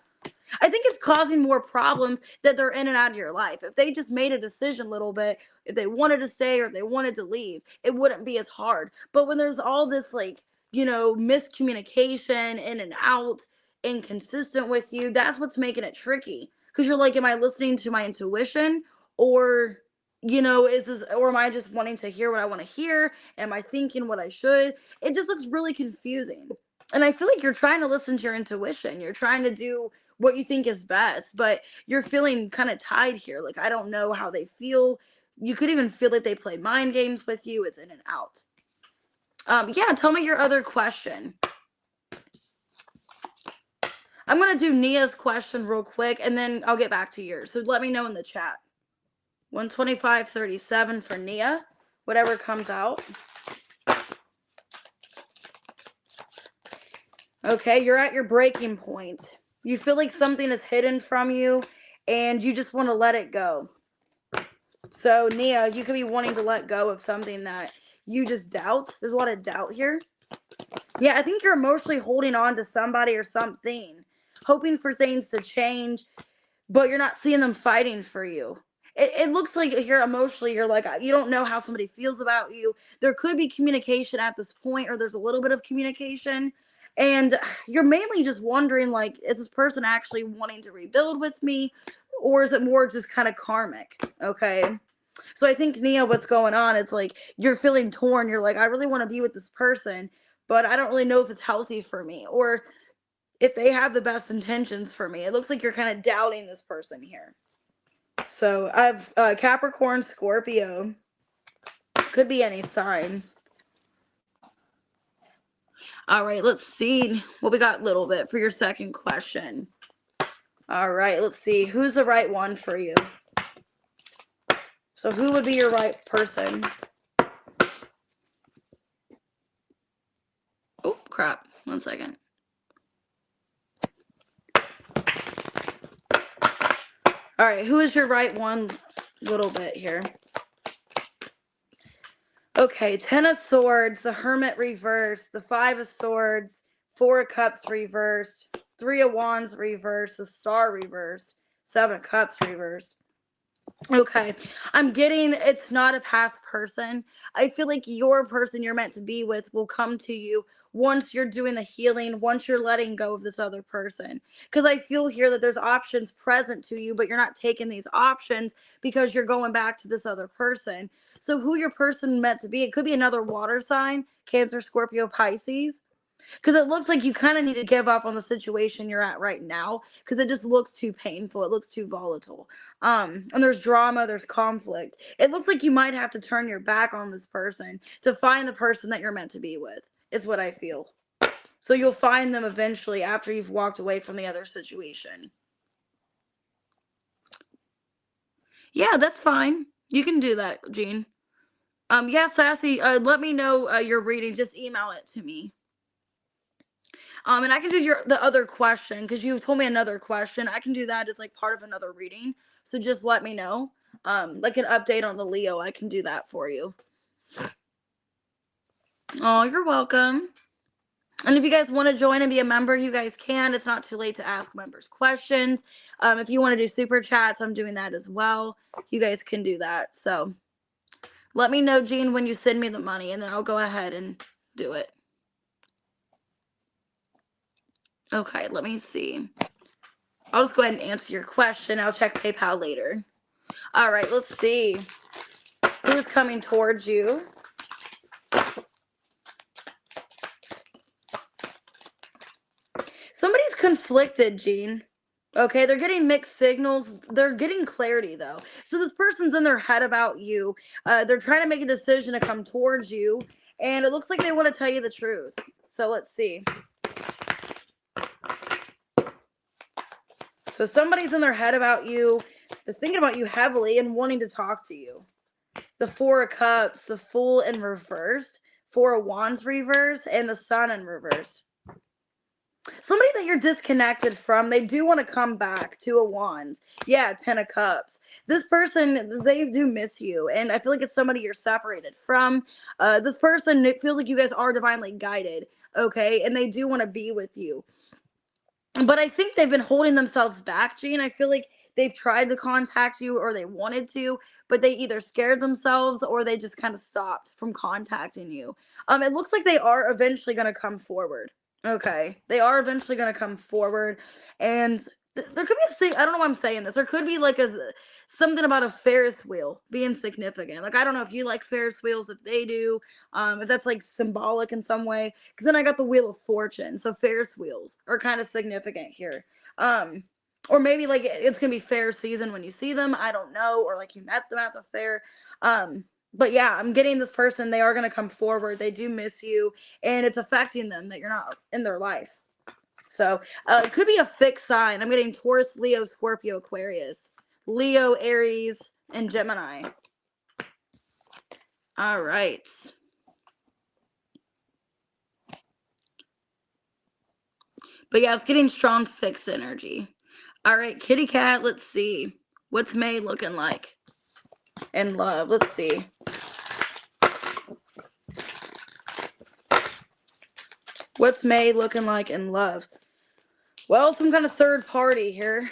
I think it's causing more problems that they're in and out of your life. If they just made a decision a little bit, if they wanted to stay or if they wanted to leave, it wouldn't be as hard. But when there's all this, like, miscommunication in and out, inconsistent with you, that's what's making it tricky. Because you're like, am I listening to my intuition, or is this, or am I just wanting to hear what I want to hear? Am I thinking what I should? It just looks really confusing. And I feel like you're trying to listen to your intuition. You're trying to do what you think is best, but you're feeling kind of tied here. Like, I don't know how they feel. You could even feel like they play mind games with you. It's in and out. Yeah, tell me your other question. I'm going to do Nia's question real quick, and then I'll get back to yours. So let me know in the chat. 125.37 for Nia, whatever comes out. Okay, you're at your breaking point. You feel like something is hidden from you, and you just want to let it go. So, Nia, you could be wanting to let go of something that you just doubt. There's a lot of doubt here. Yeah, I think you're emotionally holding on to somebody or something, hoping for things to change, but you're not seeing them fighting for you. It looks like here emotionally, you're like, you don't know how somebody feels about you. There could be communication at this point, or there's a little bit of communication. And you're mainly just wondering, like, is this person actually wanting to rebuild with me? Or is it more just kind of karmic? Okay. So I think, Nia, what's going on, it's like you're feeling torn. You're like, I really want to be with this person, but I don't really know if it's healthy for me, or if they have the best intentions for me. It looks like you're kind of doubting this person here. So I have Capricorn, Scorpio. Could be any sign. All right, let's see what we got a little bit for your second question. All right, let's see. Who's the right one for you? So who would be your right person? Oh, crap. 1 second. All right, who is your right one? Little bit here. Okay, 10 of Swords, the Hermit reversed, the 5 of Swords, 4 of Cups reversed, 3 of Wands reversed, the Star reversed, 7 of Cups reversed. Okay, I'm getting it's not a past person. I feel like your person you're meant to be with will come to you once you're doing the healing, once you're letting go of this other person. Because I feel here that there's options present to you, but you're not taking these options because you're going back to this other person. So who your person meant to be, it could be another water sign, Cancer, Scorpio, Pisces. Because it looks like you kind of need to give up on the situation you're at right now, because it just looks too painful. It looks too volatile. And there's drama, there's conflict. It looks like you might have to turn your back on this person to find the person that you're meant to be with, is what I feel. So you'll find them eventually after you've walked away from the other situation. Yeah, that's fine. You can do that, Jean. Yeah, Sassy, let me know your reading. Just email it to me. And I can do the other question, because you told me another question. I can do that as like part of another reading. So just let me know. Like an update on the Leo, I can do that for you. Oh, you're welcome. And if you guys want to join and be a member, you guys can. It's not too late to ask members questions. If you want to do super chats, I'm doing that as well. You guys can do that. So let me know, Jean, when you send me the money, and then I'll go ahead and do it. Okay, let me see. I'll just go ahead and answer your question. I'll check PayPal later. All right, let's see. Who's coming towards you? Somebody's conflicted, Jean. Okay, they're getting mixed signals. They're getting clarity, though. So this person's in their head about you. They're trying to make a decision to come towards you, and it looks like they want to tell you the truth. So let's see. So somebody's in their head about you. They're thinking about you heavily and wanting to talk to you. The 4 of Cups, the Fool in reversed, 4 of Wands reversed, and the Sun in reversed. Somebody that you're disconnected from, they do want to come back. 2 of Wands. Yeah, 10 of Cups. this person, they do miss you, and I feel like it's somebody you're separated from. This person, it feels like you guys are divinely guided, okay, and they do want to be with you. But I think they've been holding themselves back, Gene. I feel like they've tried to contact you or they wanted to, but they either scared themselves or they just kind of stopped from contacting you. It looks like they are eventually going to come forward. Okay. They are eventually going to come forward, and there could be a thing, I don't know why I'm saying this. There could be like something about a Ferris wheel being significant. Like, I don't know if you like Ferris wheels, if they do, if that's like symbolic in some way. Because then I got the Wheel of Fortune, so Ferris wheels are kind of significant here. Or maybe like it's gonna be fair season when you see them. I don't know, or like you met them at the fair. But yeah, I'm getting this person. They are gonna come forward. They do miss you, and it's affecting them that you're not in their life. So it could be a fixed sign. I'm getting Taurus, Leo, Scorpio, Aquarius, Leo, Aries, and Gemini. All right. But yeah, it's getting strong fixed energy. All right, kitty cat, let's see. What's May looking like in love? Let's see. What's May looking like in love? Well, some kind of third party here.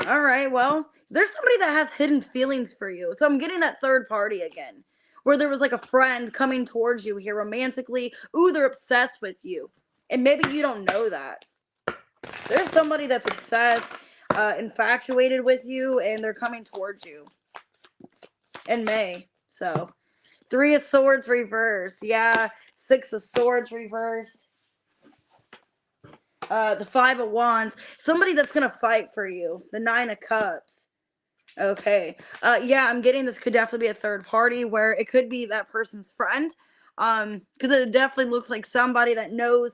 All right, well, there's somebody that has hidden feelings for you. So I'm getting that third party again, where there was like a friend coming towards you here romantically. Ooh, they're obsessed with you. And maybe you don't know that. There's somebody that's obsessed, infatuated with you, and they're coming towards you in May. So 3 of Swords reversed. Yeah, 6 of Swords reversed. The 5 of Wands. Somebody that's going to fight for you. The 9 of Cups. Okay. Yeah, I'm getting this could definitely be a third party where it could be that person's friend. Because it definitely looks like somebody that knows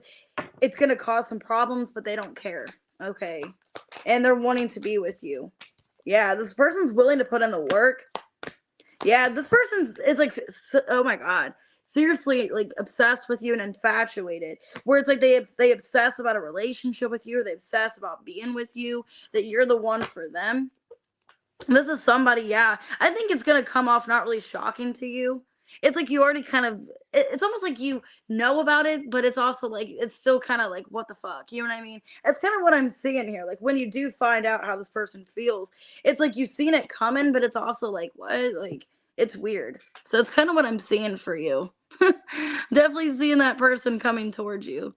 it's going to cause some problems, but they don't care. Okay. And they're wanting to be with you. Yeah, this person's willing to put in the work. Yeah, this person is like, oh my God, seriously, like obsessed with you and infatuated. Where it's like they obsess about a relationship with you, or they obsess about being with you, that you're the one for them. This is somebody, yeah. I think it's gonna come off not really shocking to you. It's like you already kind of, it's almost like you know about it, but it's also like, it's still kind of like, what the fuck? You know what I mean? It's kind of what I'm seeing here. Like when you do find out how this person feels, it's like you've seen it coming, but it's also like, what? Like, it's weird. So it's kind of what I'm seeing for you. Definitely seeing that person coming towards you.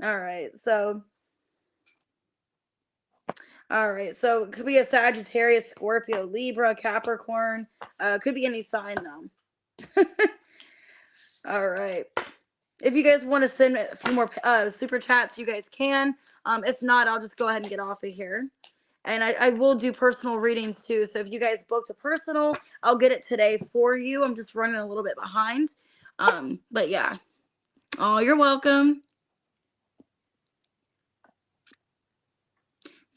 All right. So it could be a Sagittarius, Scorpio, Libra, Capricorn. Could be any sign though. All right. If you guys want to send a few more super chats, you guys can. If not, I'll just go ahead and get off of here. And I will do personal readings too. So if you guys booked a personal, I'll get it today for you. I'm just running a little bit behind. But yeah. Oh, you're welcome.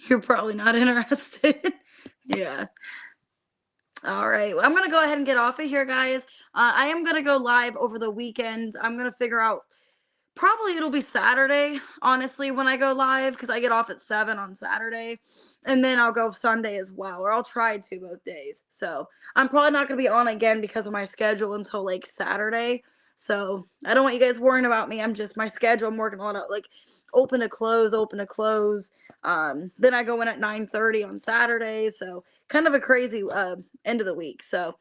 You're probably not interested. Yeah. All right. Well, I'm going to go ahead and get off of here, guys. I am going to go live over the weekend. I'm going to figure out, probably it'll be Saturday, honestly, when I go live, because I get off at 7 on Saturday. And then I'll go Sunday as well, or I'll try to both days. So I'm probably not going to be on again because of my schedule until like Saturday. So I don't want you guys worrying about me. I'm just, my schedule, I'm working on it, like open to close, open to close. Then I go in at 9:30 on Saturday. So kind of a crazy end of the week. So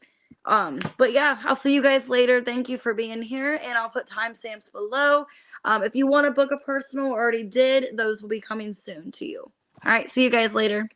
but yeah, I'll see you guys later. Thank you for being here, and I'll put timestamps below. If you want to book a personal, already did, those will be coming soon to you. All right, see you guys later.